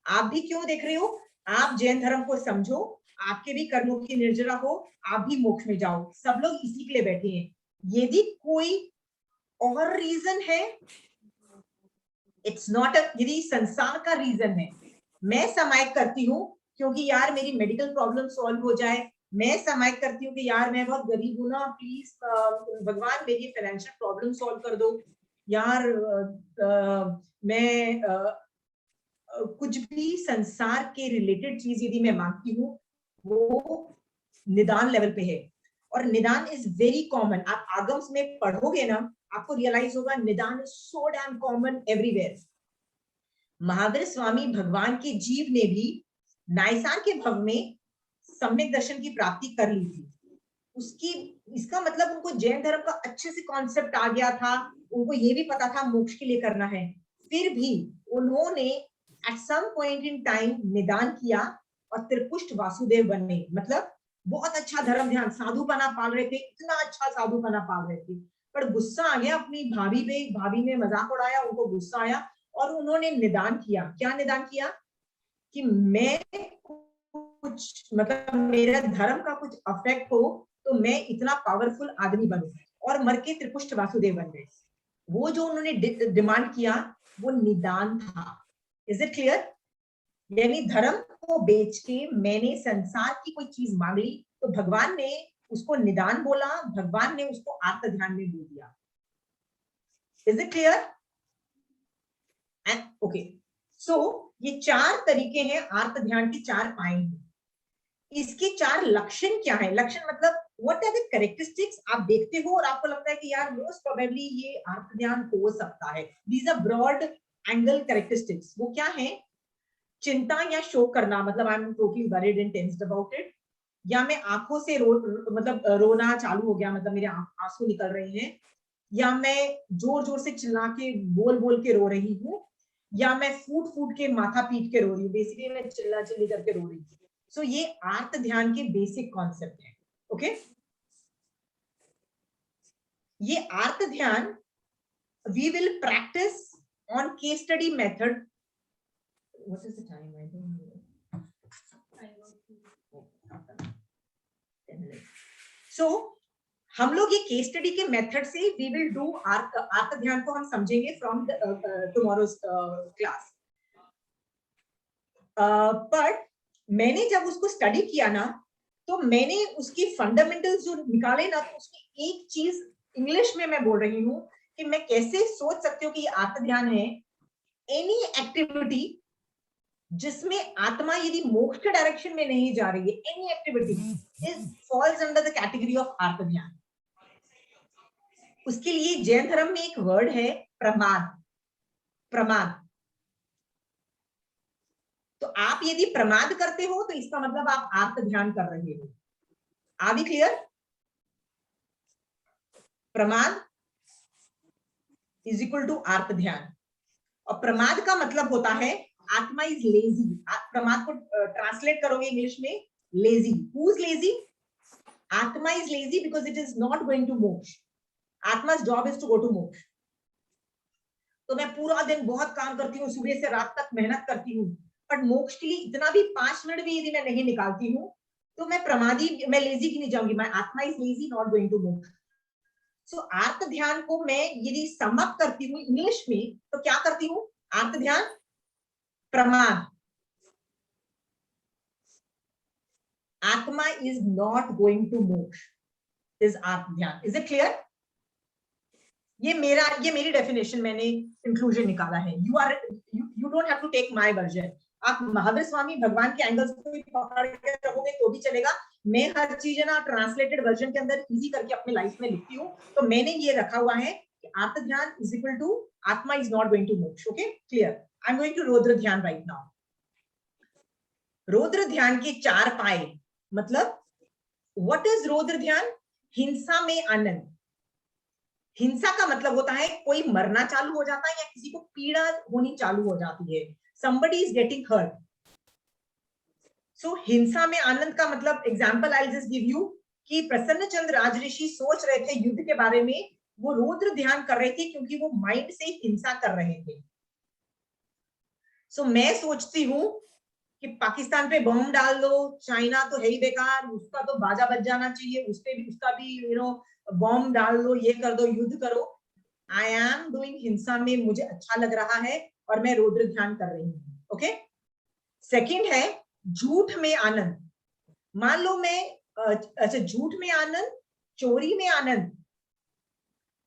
आप भी क्यों देख रहे हो? आप जैन धर्म को समझो, आपके भी कर्मों की निर्जरा हो, आप भी मोक्ष में जाओ. सब लोग इसी के लिए बैठे हैं. यदि कोई और रीजन है, इट्स नॉट. यदि संसार का रीजन है, मैं समायक करती हूँ क्योंकि यार मेरी मेडिकल प्रॉब्लम सॉल्व हो जाए, मैं समायक करती हूँ कि यार मैं बहुत गरीब हूं ना, प्लीज भगवान मेरी फाइनेंशियल प्रॉब्लम सॉल्व कर दो, यार मैं कुछ भी संसार के रिलेटेड चीज यदि मैं मांगती हूँ, वो निदान लेवल पे है. और निदान इज वेरी कॉमन. आप आगम्स में पढ़ोगे ना, आपको रियलाइज होगा nidan is so damn common everywhere. Mahavir Swami भगवान के जीव ने भी नायसान के भव में सम्यक दर्शन की प्राप्ति कर ली थी. उसकी इसका मतलब उनको जैन धर्म का अच्छे से कॉन्सेप्ट आ गया था. उनको ये भी पता था मोक्ष के लिए करना है. फिर भी उन्होंने at some point in time निदान किया और त्रिपुष्ट वासुदेव बने. मतलब बहुत अच्छा धर्म ध्यान, साधुपना पाल रहे थे, इतना अच्छा साधुपना पाल रहे थे, पर गुस्सा आ गया अपनी भाभी पे. भाभी ने मजाक उड़ाया, उनको गुस्सा आया और उन्होंने निदान किया. क्या निदान किया? कि मैं कुछ, मतलब मेरा धर्म का कुछ अफेक्ट हो तो मैं इतना पावरफुल आदमी बनूं, और मर के त्रिपुष्ट वासुदेव बन गए. वो जो उन्होंने डिमांड किया वो निदान था. Is it clear? यानी धर्म को बेच के मैंने संसार की कोई चीज मांग ली तो भगवान ने उसको निदान बोला, भगवान ने उसको आर्त ध्यान में बोल दिया. Is it clear? And okay, so ये 4 तरीके हैं आर्त ध्यान के, 4 पाए हैं. इसके 4 लक्षण क्या है? लक्षण मतलब व्हाट आर द कैरेक्टरिस्टिक्स आप देखते हो और आपको लगता है कि यार मोस्ट प्रोबेबली ये आर्त ध्यान हो सकता है. These are broad angle characteristics. वो क्या है? चिंता या शोक करना, मतलब I am totally worried and tensed about it, या मैं आंखों से मतलब रोना चालू हो गया, मतलब मेरे आंसू निकल रहे हैं, या मैं जोर जोर से चिल्ला के बोल बोल के रो रही हूँ, या मैं फूट फूट के माथा पीट के रो रही हूँ. बेसिकली मैं चिल्ला चिल्ली करके रो रही हूँ. सो ये आर्त ध्यान के बेसिक कॉन्सेप्ट है. ओके, ये आर्त ध्यान we will practise on case study method. What is the time? I don't know. 10 minutes. So हम लोग ये केस स्टडी के मेथड से वी विल डू आर्त ध्यान को हम समझेंगे फ्रॉम टुमारोज क्लास. बट मैंने जब उसको स्टडी किया ना, तो मैंने उसकी फंडामेंटल्स जो निकाले ना, तो उसमें एक चीज इंग्लिश में मैं बोल रही हूँ कि मैं कैसे सोच सकती हूँ कि ये आर्त ध्यान है. एनी एक्टिविटी जिसमें आत्मा यदि मोक्ष के डायरेक्शन में नहीं जा रही है, any activity is falls under the category of आर्त ध्यान. उसके लिए जैन धर्म में एक वर्ड है प्रमाद. प्रमाद. तो आप यदि प्रमाद करते हो तो इसका मतलब आप आर्त ध्यान कर रहे हो. Are we clear? प्रमाद इज इक्वल टू आर्त ध्यान. और प्रमाद का मतलब होता है आत्मा इज लेजी. प्रमाद को ट्रांसलेट करोगे इंग्लिश में lazy. Who is lazy? Atma is lazy because it is not going to moksha. आत्मा's job is to go to मोक्ष। तो मैं पूरा दिन बहुत काम करती हूँ, सुबह से रात तक मेहनत करती हूँ, बट मोक्ष के लिए इतना भी 5 मिनट भी यदि मैं नहीं निकालती हूँ तो मैं प्रमादी, मैं लेजी की नहीं जाऊंगी। माय आत्मा is lazy, not going to मोक्ष। सो आर्त ध्यान को मैं यदि समाप्त करती हूँ इंग्लिश में तो क्या करती हूँ? आर्त ध्यान प्रमाद। आत्मा इज नॉट गोइंग टू मोक्ष इज आर्त ध्यान। Is it clear? ये मेरी डेफिनेशन मैंने इंक्लूजन निकाला है। You don't have to take my version. आप महावीर स्वामी भगवान के एंगल्स को पकड़ के रखोगे तो भी चलेगा। मैं हर चीज ना ट्रांसलेटेड वर्जन के अंदर इजी करके अपने लाइफ में लिखती हूँ, तो मैंने ये रखा हुआ है कि आर्त ध्यान इज इक्वल टू आत्मा इज नॉट गोइंग टू मोक्ष। Okay, clear? I am going to रौद्र ध्यान राइट नाउ। रौद्र ध्यान के 4 पाए, मतलब व्हाट इज रौद्र ध्यान? हिंसा में आनंद। हिंसा का मतलब होता है कोई मरना चालू हो जाता है या किसी को पीड़ा होनी चालू हो जाती है। somebody is getting hurt. So हिंसा में आनंद का मतलब example I'll just give you कि प्रसन्न चंद्र राजऋषि सोच रहे थे युद्ध के बारे में, वो रौद्र ध्यान कर रहे थे क्योंकि वो माइंड से हिंसा कर रहे थे। So मैं सोचती हूँ कि पाकिस्तान पे बम डाल दो, चाइना तो है ही बेकार, उसका तो बाजा बज जाना चाहिए, उस पे भी उसका भी बम डाल दो, ये कर दो, युद्ध करो। आई एम डूइंग हिंसा में मुझे अच्छा लग रहा है और मैं रौद्र ध्यान कर रही हूँ। ओके, सेकंड है झूठ में आनंद। मान लो मैं अच्छा झूठ में आनंद, चोरी में आनंद,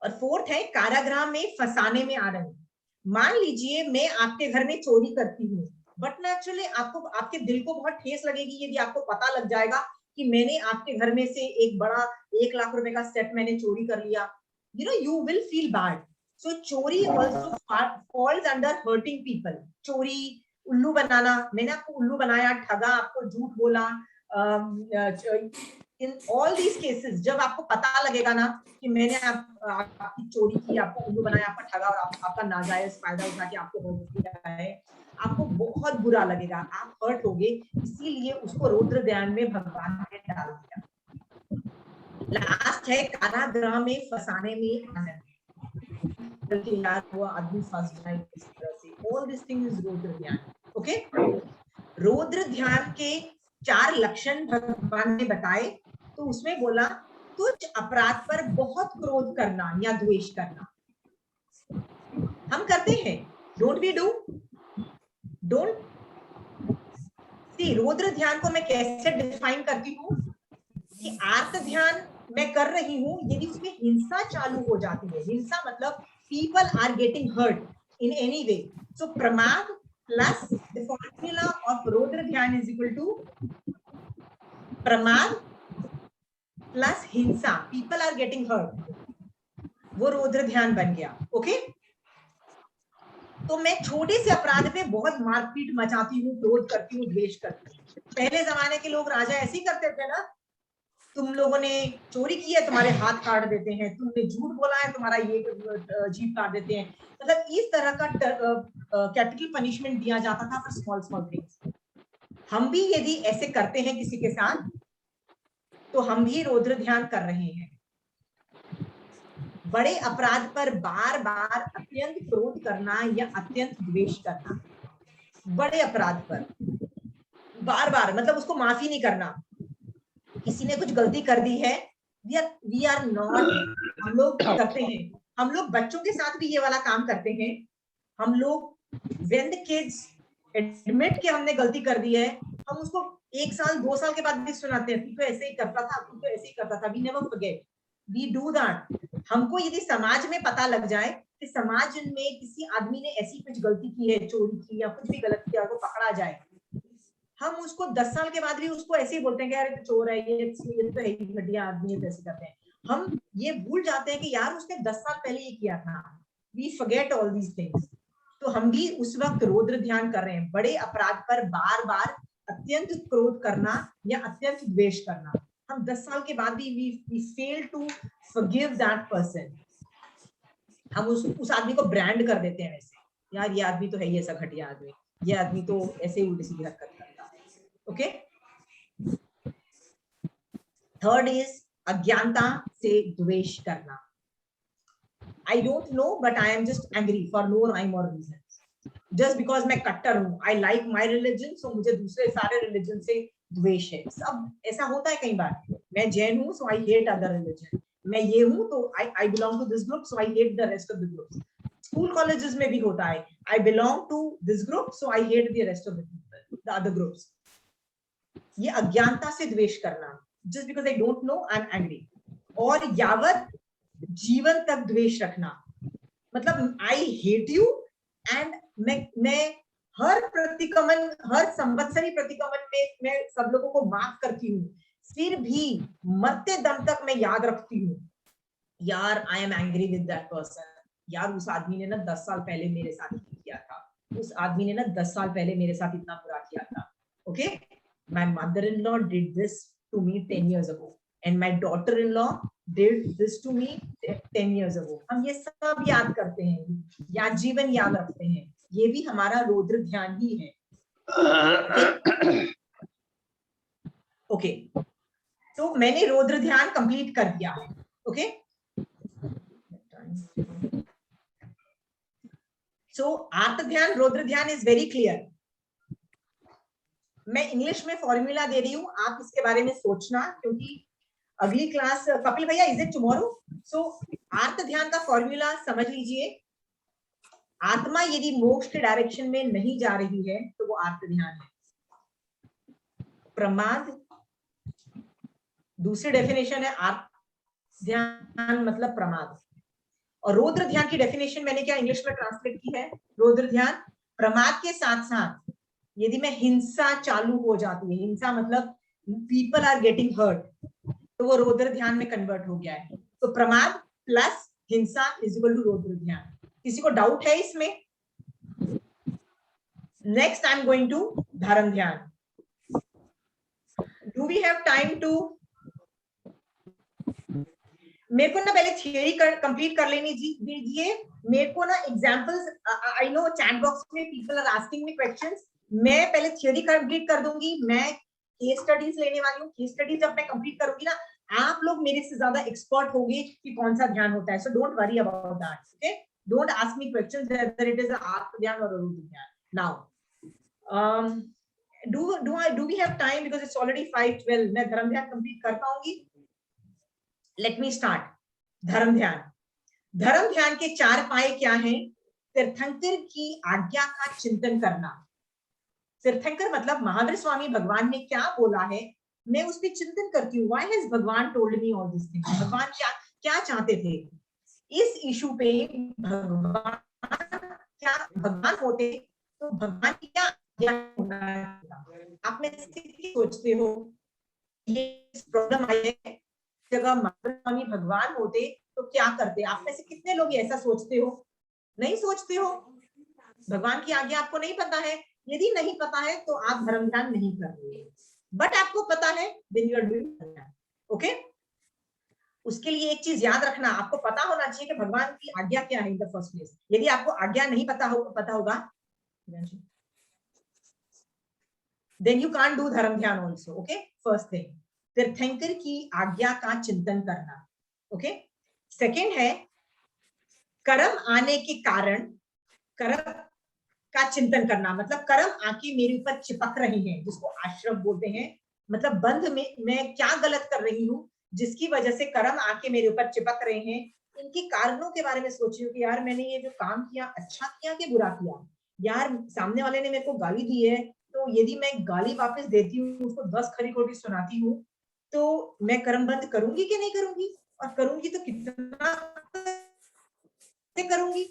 और फोर्थ है कारागृह में फंसाने में आनंद। मान लीजिए मैं आपके घर में चोरी करती हूँ, बट नेचुरली आपको, आपके दिल को बहुत ठेस लगेगी यदि आपको पता लग जाएगा कि मैंने आपके घर में से एक बड़ा 1 लाख रुपए का सेट मैंने चोरी कर लिया। you will feel bad. So चोरी also falls under hurting people. चोरी, उल्लू बनाना, मैंने आपको उल्लू बनाया, ठगा, आपको झूठ बोला, in all these cases जब आपको पता लगेगा ना कि मैंने आपकी चोरी की, आपको उल्लू बनाया, आपका ठगा और आपका नाजायज फायदा उठा के आपको हर्ट किया है, आपको बहुत बुरा लगेगा, आप हर्ट होगे। इसीलिए उसको रौद्र ध्यान में भगवान ने डाल दिया। लास्ट है कारागृह में फंसाने में आनंद, बल्कि यार वो आदमी फंस जाए किस तरह से। ऑल दिस थिंग इज रौद्र ध्यान। ओके, रौद्र ध्यान के 4 लक्षण भगवान ने बताए, तो उसमें बोला कुछ अपराध पर बहुत क्रोध करना या द्वेष करना। हम करते हैं, don't we do? Don't see. रौद्र ध्यान को मैं कैसे डिफाइन करती हूँ कि आर्त ध्यान मैं कर रही हूँ, यदि उसमें हिंसा चालू हो जाती है, हिंसा मतलब people are getting hurt in any way, so pramad plus the formula of रौद्र ध्यान is equal to pramad plus हिंसा, people are getting hurt, वो रौद्र ध्यान बन गया। ओके, तो मैं छोटे से अपराध पे बहुत मारपीट मचाती हूँ, क्रोध करती हूँ, द्वेष करती हूँ। पहले जमाने के लोग राजा ऐसे ही करते थे ना, तुम लोगों ने चोरी की है, तुम्हारे हाथ काट देते हैं, तुमने झूठ बोला है, तुम्हारा ये जीभ काट देते हैं। मतलब इस तरह का कैपिटल पनिशमेंट दिया जाता था फॉर स्मॉल स्मॉल थिंग्स। हम भी यदि ऐसे करते हैं किसी के साथ, तो हम भी रौद्र ध्यान कर रहे हैं। बड़े अपराध पर बार बार अत्यंत क्रोध करना या अत्यंत द्वेष करना, बड़े अपराध पर बार बार, मतलब उसको माफी नहीं करना। किसी ने कुछ गलती कर दी है, वी आर नॉट, हम लोग करते हैं, हम लोग बच्चों के साथ भी ये वाला काम करते हैं। हम लोग when the kids admit कि हमने गलती कर दी है, हम उसको 1 साल 2 साल के बाद भी सुनाते हैं, तू तो ऐसे ही करता था, तू तो ऐसे ही करता था। we never forget, we do that। हमको यदि समाज में पता लग जाए कि समाज में किसी आदमी ने ऐसी कुछ गलती की है, चोरी की या कुछ भी गलत किया, वो पकड़ा जाए, हम उसको 10 साल के बाद भी उसको ऐसे ही बोलते हैं कि यार ये तो चोर है, ये तो है घटिया आदमी है, ऐसे करते हैं। हम ये भूल जाते हैं कि यार उसने 10 साल पहले ये किया था। We forget all these things. तो हम भी उस वक्त रौद्र ध्यान कर रहे हैं, बड़े अपराध पर बार बार अत्यंत क्रोध करना या अत्यंत द्वेष करना। हम 10 साल के बाद भी we fail to forgive that person. हम उस आदमी को ब्रांड कर देते हैं वैसे, यार ये आदमी तो है ही ऐसा घटिया आदमी, ये आदमी तो ऐसे ही उल्टी सीधी हरकत करता है। ओके, थर्ड इज अज्ञानता से द्वेष करना। I don't know, but I am just angry for no rhyme or reason. Just because मैं कट्टर हूँ, I like my religion, so मुझे दूसरे सारे religion से द्वेष है. सब ऐसा होता है कई बार. मैं जैन हूँ, so I hate other religion. मैं ये हूँ, तो I belong to this group, so I hate the rest of the groups. School colleges में भी होता है. I belong to this group, so I hate the rest of the other groups. ये अज्ञानता से द्वेष करना. Just because I don't know, I'm angry. और यावत जीवन तक द्वेष रखना. मतलब I hate you and मैं हर प्रतिक्रमण, हर संवत्सरी प्रतिक्रमण में मैं सब लोगों को माफ करती हूँ, फिर भी मरते दम तक मैं याद रखती हूँ, यार I am angry with that person. यार उस आदमी ने ना 10 साल पहले मेरे साथ किया था, उस आदमी ने ना 10 साल पहले मेरे साथ इतना बुरा किया था. Okay, my mother in law did this to me 10 years ago and my daughter in law did this to me 10 years ago. हम ये सब याद करते हैं, या जीवन याद रखते हैं. ये भी हमारा रौद्र ध्यान ही है. ओके, तो मैंने रौद्र ध्यान कंप्लीट कर दिया है. ओके, सो आर्त ध्यान, रौद्र ध्यान इज वेरी क्लियर. मैं इंग्लिश में फॉर्मूला दे रही हूँ, आप इसके बारे में सोचना, क्योंकि अगली क्लास, कपिल भैया, इज इट टुमारो? सो आर्त ध्यान का फॉर्मूला समझ लीजिए. आत्मा यदि मोक्ष के डायरेक्शन में नहीं जा रही है तो वो आर्त ध्यान है. प्रमाद दूसरी डेफिनेशन है. आर्त ध्यान मतलब प्रमाद. और रौद्र ध्यान की डेफिनेशन मैंने क्या इंग्लिश में ट्रांसलेट की है? रौद्र ध्यान, प्रमाद के साथ साथ यदि मैं हिंसा चालू हो जाती है, हिंसा मतलब पीपल आर गेटिंग हर्ट, तो वो रौद्र ध्यान में कन्वर्ट हो गया है. तो प्रमाद प्लस हिंसा इज इक्वल टू रौद्र ध्यान. किसी को डाउट है इसमें? Next I am going to धर्म ध्यान. Do we have time to? मेरे को ना पहले थियरी कंप्लीट कर लेनी दीजिए. मेरे को ना examples, I know chat box में people are asking me questions. मैं पहले थियरी कंप्लीट कर दूंगी. मैं केस स्टडीज लेने वाली हूँ. केस स्टडीज जब मैं कंप्लीट करूंगी ना, आप लोग मेरे से ज्यादा एक्सपर्ट होंगे कि कौन सा ध्यान होता है. So don't worry about that. Okay, don't ask me questions whether it is आत्म ध्यान और रौद्र ध्यान. Now do we have time, because it's already 5:12. मैं धर्म ध्यान कंप्लीट कर पाऊंगी? Let me start. धर्म ध्यान. धर्म ध्यान के 4 पाए क्या हैं? तीर्थंकर की आज्ञा का चिंतन करना. तीर्थंकर मतलब महावीर स्वामी भगवान ने क्या बोला है, मैं उस पर चिंतन करती हूँ. व्हाई हैज भगवान told me all this things? भगवान क्या चाहते थे इस इशू पे? भगवान होते तो भगवान की क्या आज्ञा होना चाहिए? आप में से सोचते हो ये प्रॉब्लम आई है, जगह महावीर स्वामी भगवान होते तो क्या करते? आप में से कितने लोग ऐसा सोचते हो? नहीं सोचते हो. भगवान की आज्ञा आपको नहीं पता है. यदि नहीं पता है तो आप धर्म ध्यान नहीं कर रहे. बट आपको पता है, then you are doing धर्म ध्यान. ओके, उसके लिए एक चीज याद रखना, आपको पता होना चाहिए कि भगवान की आज्ञा क्या है इन द फर्स्ट प्लेस. यदि आपको आज्ञा नहीं पता होगा, then you can't do धर्म ध्यान also. ओके, फर्स्ट थिंग तीर्थंकर की आज्ञा का चिंतन करना. ओके, सेकेंड है कर्म आने के कारण कर्म का चिंतन करना. मतलब कर्म आके मेरे ऊपर चिपक रही हैं, जिसको आश्रम बोलते हैं. मतलब बंध में मैं क्या गलत कर रही हूँ जिसकी वजह से कर्म आके मेरे ऊपर चिपक रहे हैं. इनके कारणों के बारे में सोचिए कि यार मैंने ये जो काम किया, अच्छा किया कि बुरा किया? यार सामने वाले ने मेरे को गाली दी है, तो यदि मैं गाली वापस देती हूँ, उसको 10 खरी खोटी सुनाती हूँ, तो मैं कर्म बंद करूंगी कि नहीं करूंगी? और करूंगी तो कितना करूंगी?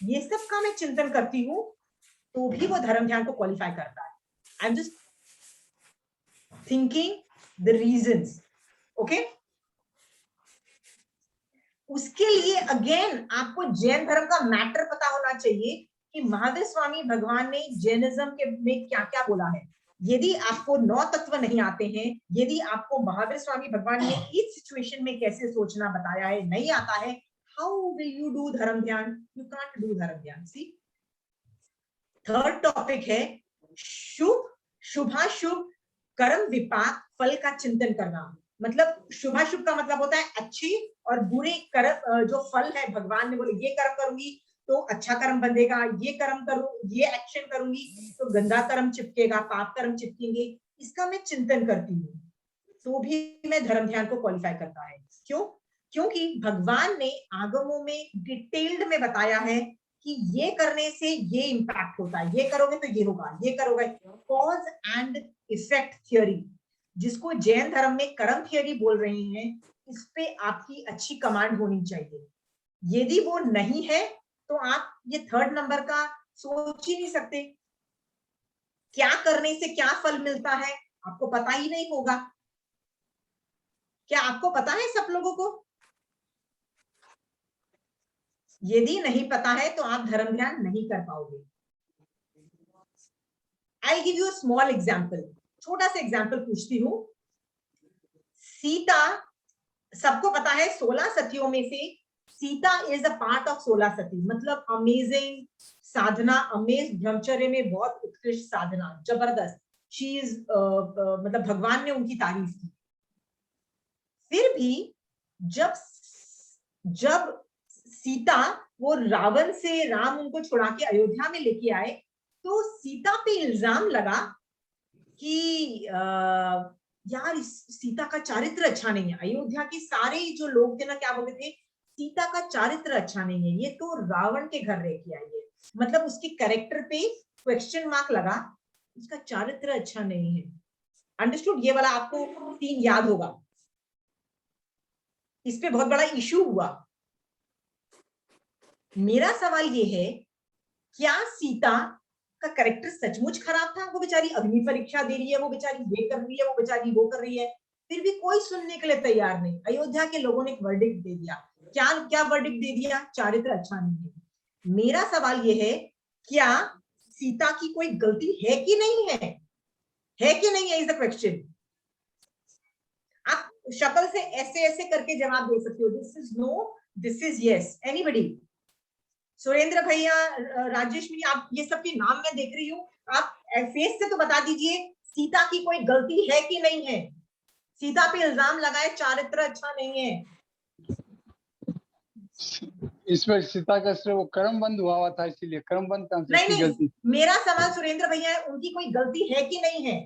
ये सब का मैं चिंतन करती हूँ, तो भी वो धर्म ध्यान को क्वालिफाई करता है. I am just thinking the reasons. Okay, उसके लिए अगेन आपको जैन धर्म का मैटर पता होना चाहिए कि महावीर स्वामी भगवान ने जैनिज्म के में क्या क्या बोला है. यदि आपको 9 तत्व नहीं आते हैं, यदि आपको महावीर स्वामी भगवान ने इस सिचुएशन में कैसे सोचना बताया है नहीं आता है, हाउ विल यू डू धर्म ध्यान? यू कांट डू धर्म ध्यान. सी, थर्ड टॉपिक है शुभ शुभाशुभ कर्म विपाक फल का चिंतन करना. मतलब शुभाशुभ का मतलब होता है अच्छी और बुरे कर्म, जो फल है भगवान ने बोले ये कर्म करूंगी तो अच्छा कर्म बंधेगा, ये कर्म करूं, ये एक्शन करूंगी तो गंदा कर्म चिपकेगा, पाप कर्म चिपकेंगे, इसका मैं चिंतन करती हूँ, तो भी मैं धर्म ध्यान को क्वालिफाई करता है। क्यों? क्योंकि भगवान ने आगमों में डिटेल्ड में बताया है कि ये करने से ये इम्पैक्ट होता है, ये करोगे तो ये होगा, ये करोगे, कॉज एंड इफेक्ट थियोरी, जिसको जैन धर्म में कर्म थियोरी बोल रही हैं, इस पे आपकी अच्छी कमांड होनी चाहिए। यदि वो नहीं है तो आप ये 3rd नंबर का सोच ही नहीं सकते। क्या करने से क्या फल मिलता है आपको पता ही नहीं होगा। क्या आपको पता है सब लोगों को? यदि नहीं पता है तो आप धर्म ध्यान नहीं कर पाओगे। I give you small example, छोटा सा एग्जाम्पल पूछती हूँ। सीता, सबको पता है 16 सतियों में से Sita is a part of 16 सती, मतलब अमेजिंग साधना, अमेज ब्रह्मचर्य में बहुत उत्कृष्ट साधना, जबरदस्त। शी इज मतलब भगवान ने उनकी तारीफ की। फिर भी जब सीता, वो रावण से राम उनको छुड़ा के अयोध्या में लेके आए, तो सीता पे इल्जाम लगा कि यार सीता का चारित्र अच्छा नहीं है। अयोध्या के सारे जो लोग थे ना, क्या बोलते थे, सीता का चारित्र अच्छा नहीं है, ये तो रावण के घर रह के आई है, मतलब उसके कैरेक्टर पे क्वेश्चन मार्क लगा, उसका चारित्र अच्छा नहीं है। अंडरस्टूड? ये वाला आपको सीन याद होगा। इस पे बहुत बड़ा इशू हुआ। मेरा सवाल ये है, क्या सीता का कैरेक्टर सचमुच खराब था? वो बेचारी अग्नि परीक्षा दे रही है, वो बेचारी ये कर रही है, वो बेचारी वो कर रही है, फिर भी कोई सुनने के लिए तैयार नहीं। अयोध्या के लोगों ने एक वर्डिक्ट दे दिया। क्या वर्डिक्ट दे दिया? चारित्र अच्छा नहीं है। मेरा सवाल ये है, क्या सीता की कोई गलती है कि नहीं है? है कि नहीं है इज द क्वेश्चन। आप शक्ल से ऐसे ऐसे करके जवाब दे सकते हो, this is no, this is yes. Anybody? Surendra भैया, राजेश भैया, आप ये सब के नाम मैं देख रही हूँ, आप फेस से तो बता दीजिए सीता की कोई गलती है कि नहीं है? सीता पे इल्जाम लगाए चारित्र अच्छा नहीं है। इसमें सीता का सिर्फ वो कर्म बंद हुआ था, इसीलिए कर्म बंद कहाँ से नहीं, गलती? मेरा सवाल सुरेंद्र भैया है, उनकी कोई गलती है कि नहीं है?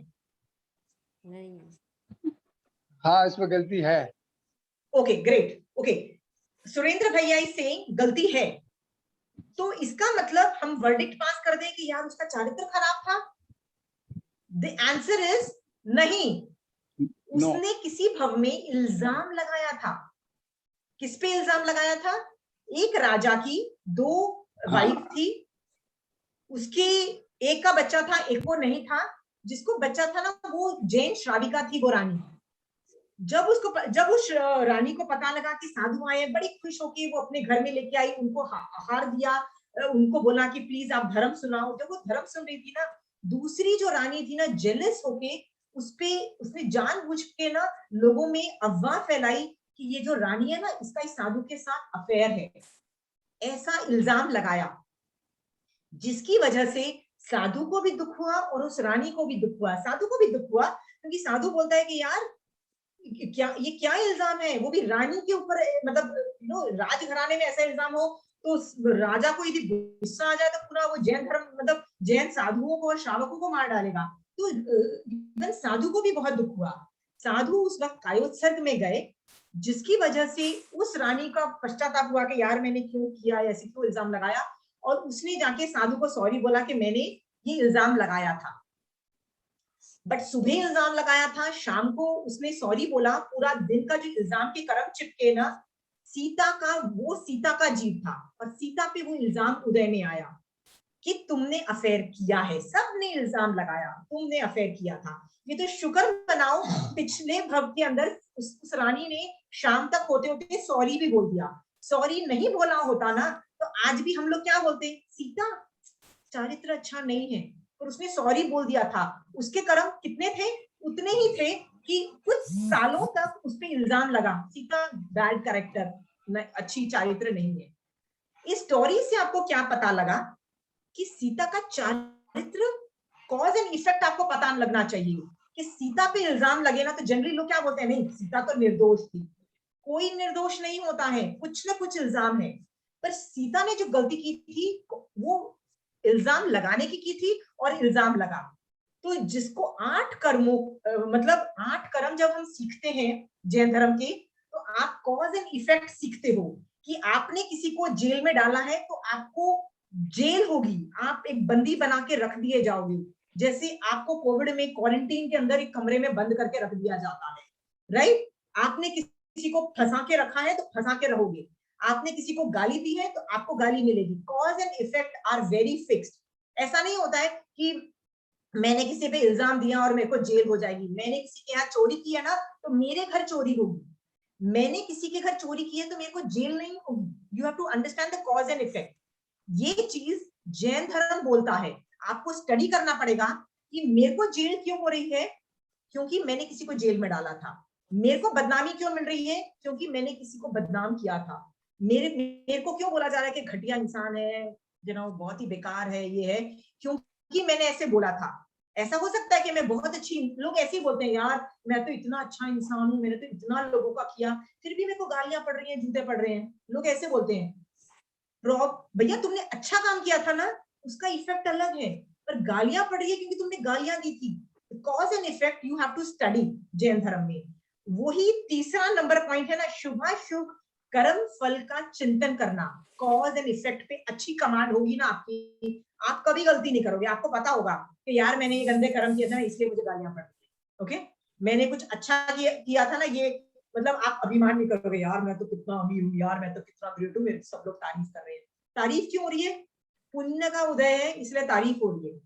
नहीं। हाँ, इसमें गलती है। Okay great. ओके, सुरेंद्र भैया इज सेइंग गलती है, तो इसका मतलब हम वर्डिक्ट पास कर दें कि यार उसका चारित्र खराब था? द आंसर इज नहीं। उसने किसी भव में इल्जाम लगाया था। किस पे इल्जाम लगाया था? एक राजा की 2 वाइफ थी, उसके एक का बच्चा था, एक को नहीं था। जिसको बच्चा था ना, वो जैन श्राविका थी, वो रानी। जब उस रानी को पता लगा कि साधु आए, बड़ी खुश होके वो अपने घर में लेके आई, उनको आहार दिया, उनको बोला कि प्लीज आप धर्म सुनाओ। जब वो धर्म सुन रही थी ना, दूसरी जो रानी थी ना, जेलस होके उसने जानबूझ के ना लोगों में अफवाह फैलाई कि ये जो रानी है ना, इसका इस साधु के साथ अफेयर है, ऐसा इल्जाम लगाया, जिसकी वजह से साधु को भी दुख हुआ और उस रानी को भी दुख हुआ। साधु को भी दुख हुआ क्योंकि साधु बोलता है कि यार ये क्या इल्जाम है, वो भी रानी के ऊपर, मतलब राजघराने में ऐसा इल्जाम हो तो राजा को यदि गुस्सा आ जाए तो पूरा वो जैन धर्म, मतलब जैन साधुओं को और श्रावकों को मार डालेगा। तो इवन साधु को भी बहुत दुख हुआ। साधु उस वक्त कायोत्सर्ग में गए, जिसकी वजह से उस रानी का पश्चाताप हुआ कि यार मैंने क्यों किया, ऐसे क्यों इल्जाम लगाया, और उसने जाके साधु को सॉरी बोला कि मैंने ये इल्जाम लगाया था। बट सुबह इल्जाम लगाया था, शाम को उसने सॉरी बोला, पूरा दिन का जो इल्जाम के कर्म चिपके ना, सीता का जीव था, और सीता पे वो इल्जाम उदय में आया कि तुमने अफेयर किया है। सबने इल्जाम लगाया तुमने अफेयर किया था। ये तो शुक्र मनाओ, पिछले भव के अंदर उस रानी ने शाम तक होते होते सॉरी भी बोल दिया। सॉरी नहीं बोला होता ना, तो आज भी हम लोग क्या बोलते, सीता चारित्र अच्छा नहीं है, और उसने सॉरी बोल दिया था। उसके कर्म कितने थे? उतने ही थे कि कुछ सालों तक उस पर इल्जाम लगा, सीता बैड कैरेक्टर, अच्छी चारित्र नहीं है। इस स्टोरी से आपको क्या पता लगा कि सीता का चारित्र, कॉज एंड इफेक्ट आपको पता लगना चाहिए कि सीता पे इल्जाम लगे ना, तो जनरली लोग क्या बोलते हैं, नहीं सीता तो निर्दोष थी। कोई निर्दोष नहीं होता है, कुछ ना कुछ इल्जाम है। पर सीता ने जो गलती की थी वो इल्जाम लगाने की थी और इल्जाम लगा। तो जिसको 8 कर्मों मतलब 8 कर्म जब हम सीखते हैं जैन धर्म के, तो आप कॉज एंड इफेक्ट सीखते हो कि आपने किसी को जेल में डाला है तो आपको जेल होगी, आप एक बंदी बना के रख दिए जाओगे। जैसे आपको कोविड में क्वारंटीन के अंदर एक कमरे में बंद करके रख दिया जाता है, राइट? आपने किसी को फंसा के रखा है तो फंसा के रहोगे। आपने किसी को गाली दी है तो आपको गाली मिलेगी। Cause and effect are very fixed. ऐसा नहीं होता है कि मैंने किसी पे इल्जाम दिया और मेरे को जेल हो जाएगी। मैंने किसी के यहाँ चोरी की है ना, तो मेरे घर चोरी होगी। मैंने किसी के घर चोरी की है तो मेरे को जेल नहीं होगी। You have to understand the cause and effect. ये चीज जैन धर्म बोलता है। आपको स्टडी करना पड़ेगा कि मेरे को जेल क्यों हो रही है, क्योंकि मैंने किसी को जेल में डाला था। मेरे को बदनामी क्यों मिल रही है, क्योंकि मैंने किसी को बदनाम किया था। मेरे को क्यों बोला जा रहा है कि घटिया इंसान है, बहुत ही बेकार है, ये है क्योंकि मैंने ऐसे बोला था। ऐसा हो सकता है कि मैं बहुत अच्छी, लोग ऐसे ही बोलते हैं, यार मैं तो इतना अच्छा इंसान हूँ, मैंने तो इतना लोगों का किया, फिर भी मेरे को गालियां पड़ रही हैं, जूते पड़ रहे हैं। लोग ऐसे बोलते हैं। भैया तुमने अच्छा काम किया था ना, उसका इफेक्ट अलग है, पर गालियां पड़ रही है क्योंकि तुमने गालियां दी थी। Cause and effect you have to study Jain धर्म में। वही तीसरा नंबर पॉइंट है ना, शुभाशुभ कर्म फल का चिंतन करना। कॉज एंड इफेक्ट पे अच्छी कमांड होगी ना आपकी, आप कभी गलती नहीं करोगे। आपको पता होगा कि यार मैंने ये गंदे कर्म किए थे ना, इसलिए मुझे गालियां पड़ रही है। ओके, मैंने कुछ अच्छा किया था ना, ये मतलब आप अभिमान नहीं करोगे, यार मैं तो कितना अमीर हूँ, यार मैं तो कितना ग्रेट हूँ, मेरे सब लोग तारीफ कर रहे हैं। तारीफ क्यों हो रही है? पुण्य का उदय है, इसलिए तारीफ हो रही है।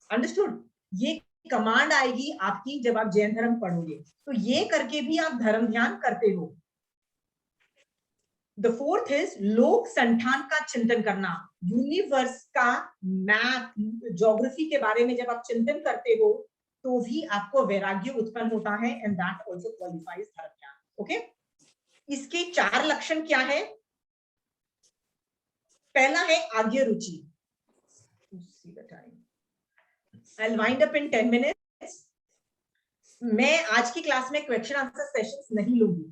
अंडरस्टूड? ये कमांड आएगी आपकी जब आप जैन धर्म पढ़ोगे, तो ये करके भी आप धर्म ध्यान करते हो। द फोर्थ इज लोक संठान का चिंतन करना। यूनिवर्स का मैथ, ज्योग्राफी के बारे में जब आप चिंतन करते हो तो भी आपको वैराग्य उत्पन्न होता है, एंड दैट आल्सो क्वालिफाइज धर्म ज्ञान। ओके, इसके 4 लक्षण क्या है? पहला है आज्ञा रुचि। I'll wind up in 10 minutes. मैं आज की क्लास में क्वेश्चन आंसर सेशंस नहीं लूंगी।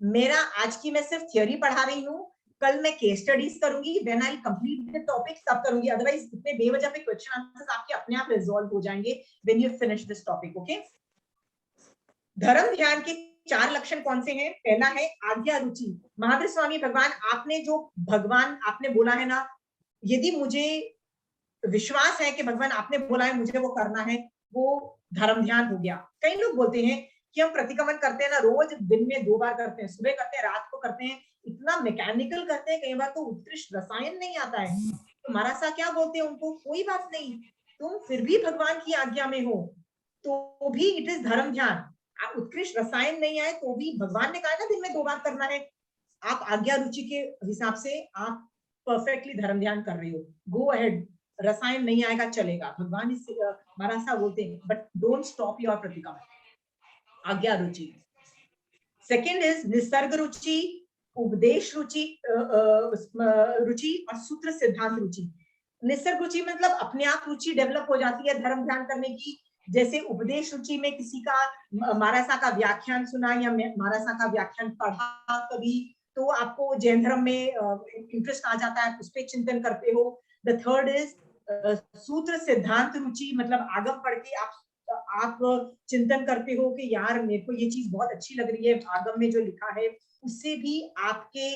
मेरा आज की मैं सिर्फ थियोरी पढ़ा रही हूँ। कल मैं केस स्टडीज करूंगी, then I complete the topic, तब करूंगी। अदरवाइज इतने बेवजह पे क्वेश्चन आंसर्स आपके अपने आप रिजॉल्व हो जाएंगे when you finish this topic. Okay, धर्म ध्यान के 4 लक्षण कौन से हैं? पहला है आज्ञा रुचि। महावीर स्वामी भगवान, आपने जो भगवान आपने बोला है ना, यदि मुझे विश्वास है कि भगवान आपने बोला है मुझे वो करना है, वो धर्म ध्यान हो गया। कई लोग बोलते हैं कि हम प्रतिक्रमण करते हैं ना, रोज दिन में 2 बार करते हैं, सुबह करते हैं, रात को करते हैं, इतना मैकेनिकल करते हैं, कई बार तो उत्कृष्ट रसायन नहीं आता है। तो महाराज क्या बोलते हैं उनको, कोई बात नहीं, तुम फिर भी भगवान की आज्ञा में हो तो भी इट इज धर्म ध्यान। आप उत्कृष्ट रसायन नहीं आए तो भी भगवान ने कहा ना दिन में 2 बार करना है, आप आज्ञा रुचि के हिसाब से आप परफेक्टली धर्म ध्यान कर रहे हो। गो अहेड, रसायन नहीं आएगा चलेगा, भगवान इस महाराज साहब बोलते हैं, but don't stop your pratikraman. Agya ruchi. Second is nisarga ruchi, upadesh ruchi, रुचि और सूत्र सिद्धांत रुचि। निसर्ग रुचि मतलब अपने आप रुचि डेवलप हो जाती है धर्म ध्यान करने की। जैसे उपदेश रुचि में किसी का महाराजा का व्याख्यान सुना या महाराजा का व्याख्यान पढ़ा कभी, तो आपको जैन धर्म में इंटरेस्ट आ जाता है, उस पर चिंतन करते हो। द थर्ड इज सूत्र सिद्धांत रुचि, मतलब आगम पढ़ के आप चिंतन करते हो कि यार मेरे को ये चीज बहुत अच्छी लग रही है, आगम में जो लिखा है उससे भी आपके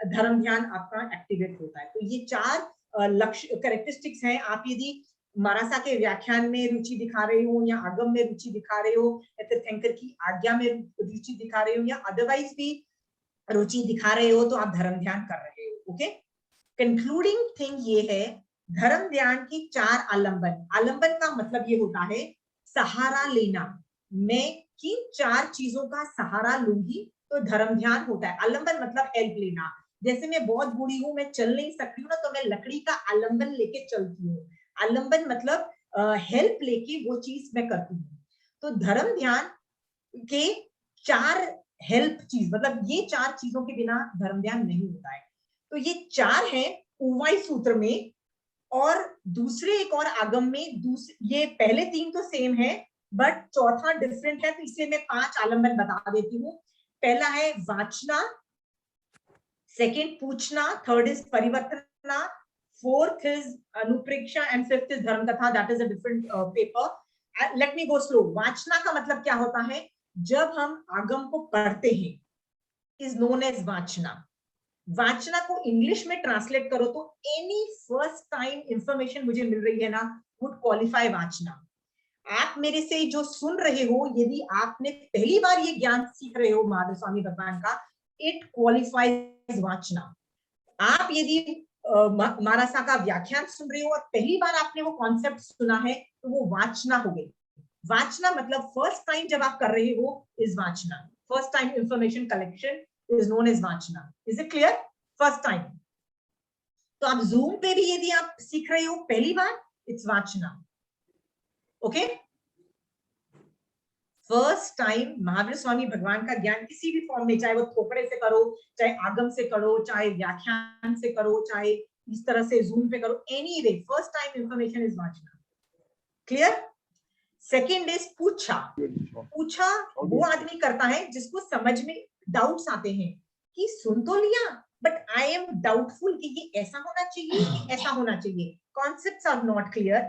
धर्म ध्यान आपका एक्टिवेट होता है। तो ये 4 लक्ष्य कैरेक्टरिस्टिक्स हैं। आप यदि महाराजा के व्याख्यान में रुचि दिखा रहे हो, या आगम में रुचि दिखा रहे हो, या तीर्थंकर की आज्ञा में रुचि दिखा रहे हो, या अदरवाइज भी रुचि दिखा रहे हो, तो आप धर्म ध्यान कर रहे हो। ओके, कंक्लूडिंग थिंग ये है, धर्म ध्यान की 4 आलंबन। आलंबन का मतलब ये होता है सहारा लेना। मैं किन 4 चीजों का सहारा लूंगी तो धर्म ध्यान होता है। आलंबन मतलब हेल्प लेना। जैसे मैं बहुत बूढ़ी हूँ, मैं चल नहीं सकती हूँ ना, तो मैं लकड़ी का आलंबन लेके चलती हूँ। आलंबन मतलब हेल्प लेके वो चीज मैं करती हूँ। तो धर्म ध्यान के 4 हेल्प चीज, मतलब ये 4 चीजों के बिना धर्म ध्यान नहीं होता है। तो ये 4 है उवाई सूत्र में, और दूसरे एक और आगम में ये पहले 3 तो सेम है, बट चौथा डिफरेंट है, तो इसलिए मैं 5 आलम्बन बता देती हूँ। पहला है vachana, second puchhana, third is parivartana, fourth is anupreksha and fifth is dharma katha. That is a different paper. Let me go slow. वाचना का मतलब क्या होता है? जब हम आगम को पढ़ते हैं इज नोन एज वाचना। वाचना को इंग्लिश में ट्रांसलेट करो तो एनी फर्स्ट टाइम इंफॉर्मेशन मुझे मिल रही है ना, वुड क्वालिफाई वाचना। आप मेरे से जो सुन रहे हो, यदि आपने पहली बार ये ज्ञान सीख रहे हो महावीर स्वामी भगवान का, इट क्वालिफाइज वाचना। आप यदि मानसा का व्याख्यान सुन रहे हो और पहली बार आपने वो कॉन्सेप्ट सुना है, तो वो वाचना हो गई। वाचना मतलब फर्स्ट टाइम जब आप कर रहे हो is vachana. First time information collection is known as vachana. Is it clear? First time. तो आप जूम पे भी यदि आप सीख रहे हो पहली बार, इट्स वाचना। Okay? First time Mahavir Swami भगवान का ज्ञान किसी भी फॉर्म में, चाहे वो थोपड़े से करो, चाहे आगम से करो, चाहे व्याख्यान से करो, चाहे इस तरह से जूम पे करो, any way first time information is वाचना। क्लियर? सेकेंड इज पूछा। पूछा वो आदमी करता है जिसको समझ में डाउट्स आते हैं कि सुन तो लिया बट आई एम डाउटफुल कि ये ऐसा होना चाहिए कि ऐसा होना चाहिए, कॉन्सेप्ट्स आर नॉट क्लियर।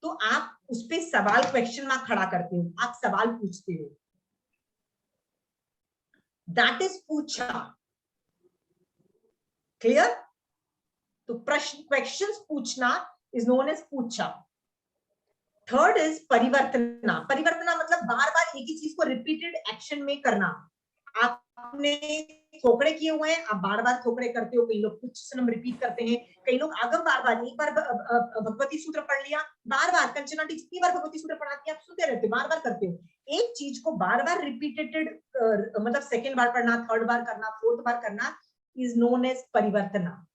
तो आप उस पे सवाल, क्वेश्चन मार्क खड़ा करते हो, आप सवाल पूछते हो, दैट इज पूछा। क्लियर? तो प्रश्न, क्वेश्चंस पूछना is known as puchha. Third is parivartana. परिवर्तना मतलब बार बार एक ही चीज को रिपीटेड एक्शन में करना। आपने थोकड़े किए हुए हैं, आप बार बार थोकड़े करते हो, कई लोग कुछ सनम रिपीट करते हैं, कई लोग आगम बार बार, एक बार भगवती सूत्र पढ़ लिया, बार बार कंचना आंटी जितनी बार भगवती सूत्र पढ़ाती है आप सुनते रहते हो, बार बार करते हो। एक चीज को बार बार रिपीटेड मतलब सेकेंड बार पढ़ना, थर्ड बार करना, फोर्थ बार करना इज नोन एज परिवर्तना।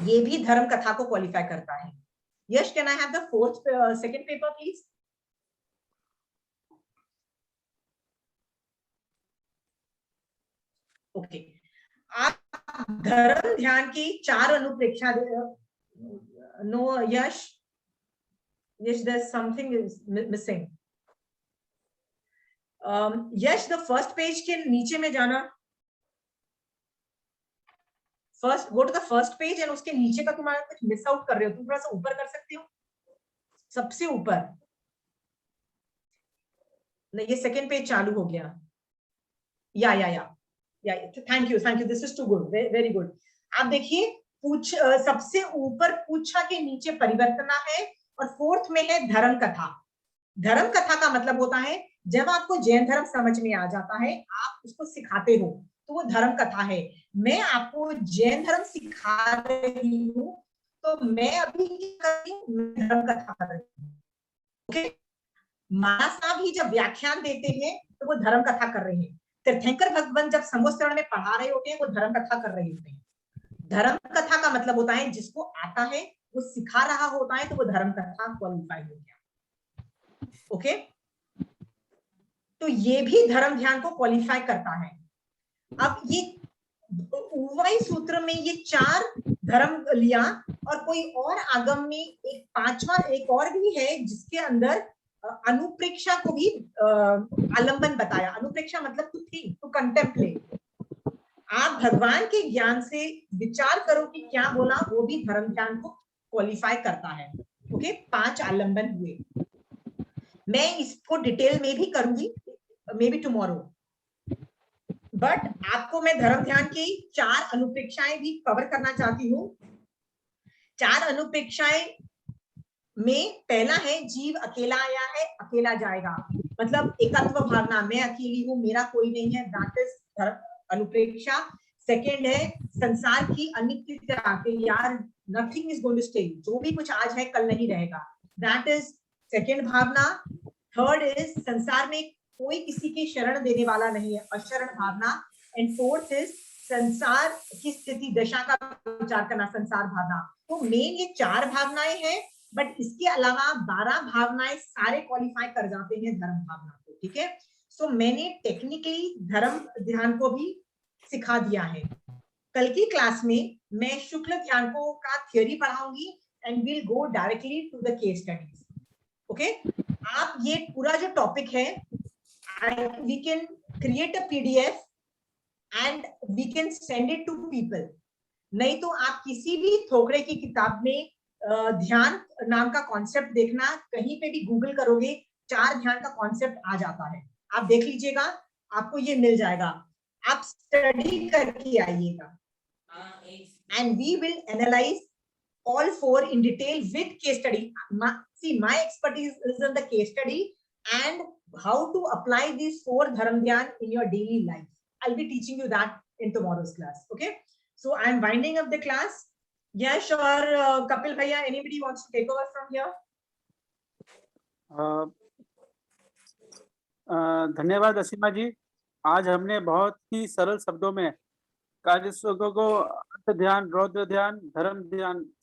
ये भी धर्म कथा को क्वालिफाई करता है। Yash, can I have the fourth second paper please? Okay. आप धर्म ध्यान की 4 अनुप्रेक्षा, no Yash, Yash there something is missing. Yash, the first page के नीचे में जाना, first go to the first page and उसके नीचे का तुम्हारा कुछ मिस आउट कर रहे हो, तुम थोड़ा सा ऊपर कर सकते हो, सबसे ऊपर। नहीं, ये सेकेंड पेज चालू हो गया। Yeah thank you, this is too good, very good. आप देखिए, पूछ सबसे ऊपर पूछा के नीचे परिवर्तना है और फोर्थ में है धर्म कथा। धर्म कथा का मतलब होता है जब आपको जैन धर्म समझ में आ जाता है, आप उसको सिखाते हो, तो वो धर्म कथा है। मैं आपको जैन धर्म सिखा रही हूँ, तो मैं अभी धर्म कथा कर रही हूँ। ओके? मानसा भी जब व्याख्यान देते हैं तो वो धर्म कथा कर रहे हैं। तीर्थंकर भगवान जब संगोस्तरण में पढ़ा रहे होते हैं, वो धर्म कथा कर रहे होते हैं। धर्म कथा का मतलब होता है जिसको आता है, वो सिखा रहा होता है, तो वो धर्म कथा क्वालिफाई हो गया। ओके? तो ये भी धर्म ध्यान को क्वालिफाई करता है। अब ये उवाई सूत्र में ये 4 धर्म लिया और कोई और आगम में एक 5वां एक और भी है जिसके अंदर अनुप्रेक्षा को भी आलंबन बताया। अनुप्रेक्षा मतलब टू थिंक, टू कंटेम्पलेट। आप भगवान के ज्ञान से विचार करो कि क्या बोला, वो भी धर्म ज्ञान को क्वालिफाई करता है। ओके? 5 आलंबन हुए। मैं इसको डिटेल में भी करूंगी, मे बी टुमारो, बट आपको मैं धर्म ध्यान की 4 अनुप्रेक्षाएं भी कवर करना चाहती हूँ। 4 अनुप्रेक्षाएं में पहला है जीव अकेला आया है, अकेला जाएगा, मतलब एकत्व भावना, मैं अकेली हूँ, मेरा कोई नहीं है, दैट इज अनुप्रेक्षा। सेकेंड है संसार की अनित्यता, यार nothing is going to stay, जो भी कुछ आज है कल नहीं रहेगा, दैट इज सेकेंड भावना। थर्ड इज संसार में कोई किसी की शरण देने वाला नहीं है, अशरण भावना। एंड फोर्थ इज संसार की स्थिति दशा का विचार करना, संसार भावना। तो मेन ये 4 भावनाएं हैं, बट इसके अलावा 12 भावनाएं सारे क्वालिफाई कर जाते हैं धर्म भावना को। ठीक है? सो मैंने टेक्निकली धर्म ध्यान को भी सिखा दिया है। कल की क्लास में मैं शुक्ल ध्यान को का थ्योरी पढ़ाऊंगी and will go directly to the case studies. Okay? आप ये पूरा जो टॉपिक है, we can create a PDF and we can send it to people. नहीं तो आप किसी भी थोकड़े की किताब में ध्यान नाम का कॉन्सेप्ट देखना, कहीं पे भी गूगल करोगे 4 ध्यान का कॉन्सेप्ट आ जाता है, आप देख लीजिएगा, आपको ये मिल जाएगा, आप स्टडी करके आइएगा। And we will analyse all 4 in detail with case study. See, my expertise is in the case study and how to apply these 4 dharm dhyan in your daily life. I'll be teaching you that in tomorrow's class. Okay, so I'm winding up the class. Yash or Kapil bhaiya, anybody wants to take over from here? धन्यवाद असीमा जी। आज हमने बहुत ही सरल शब्दों में कार्य को अर्थ ध्यान, रौद्र ध्यान, धर्म ध्यान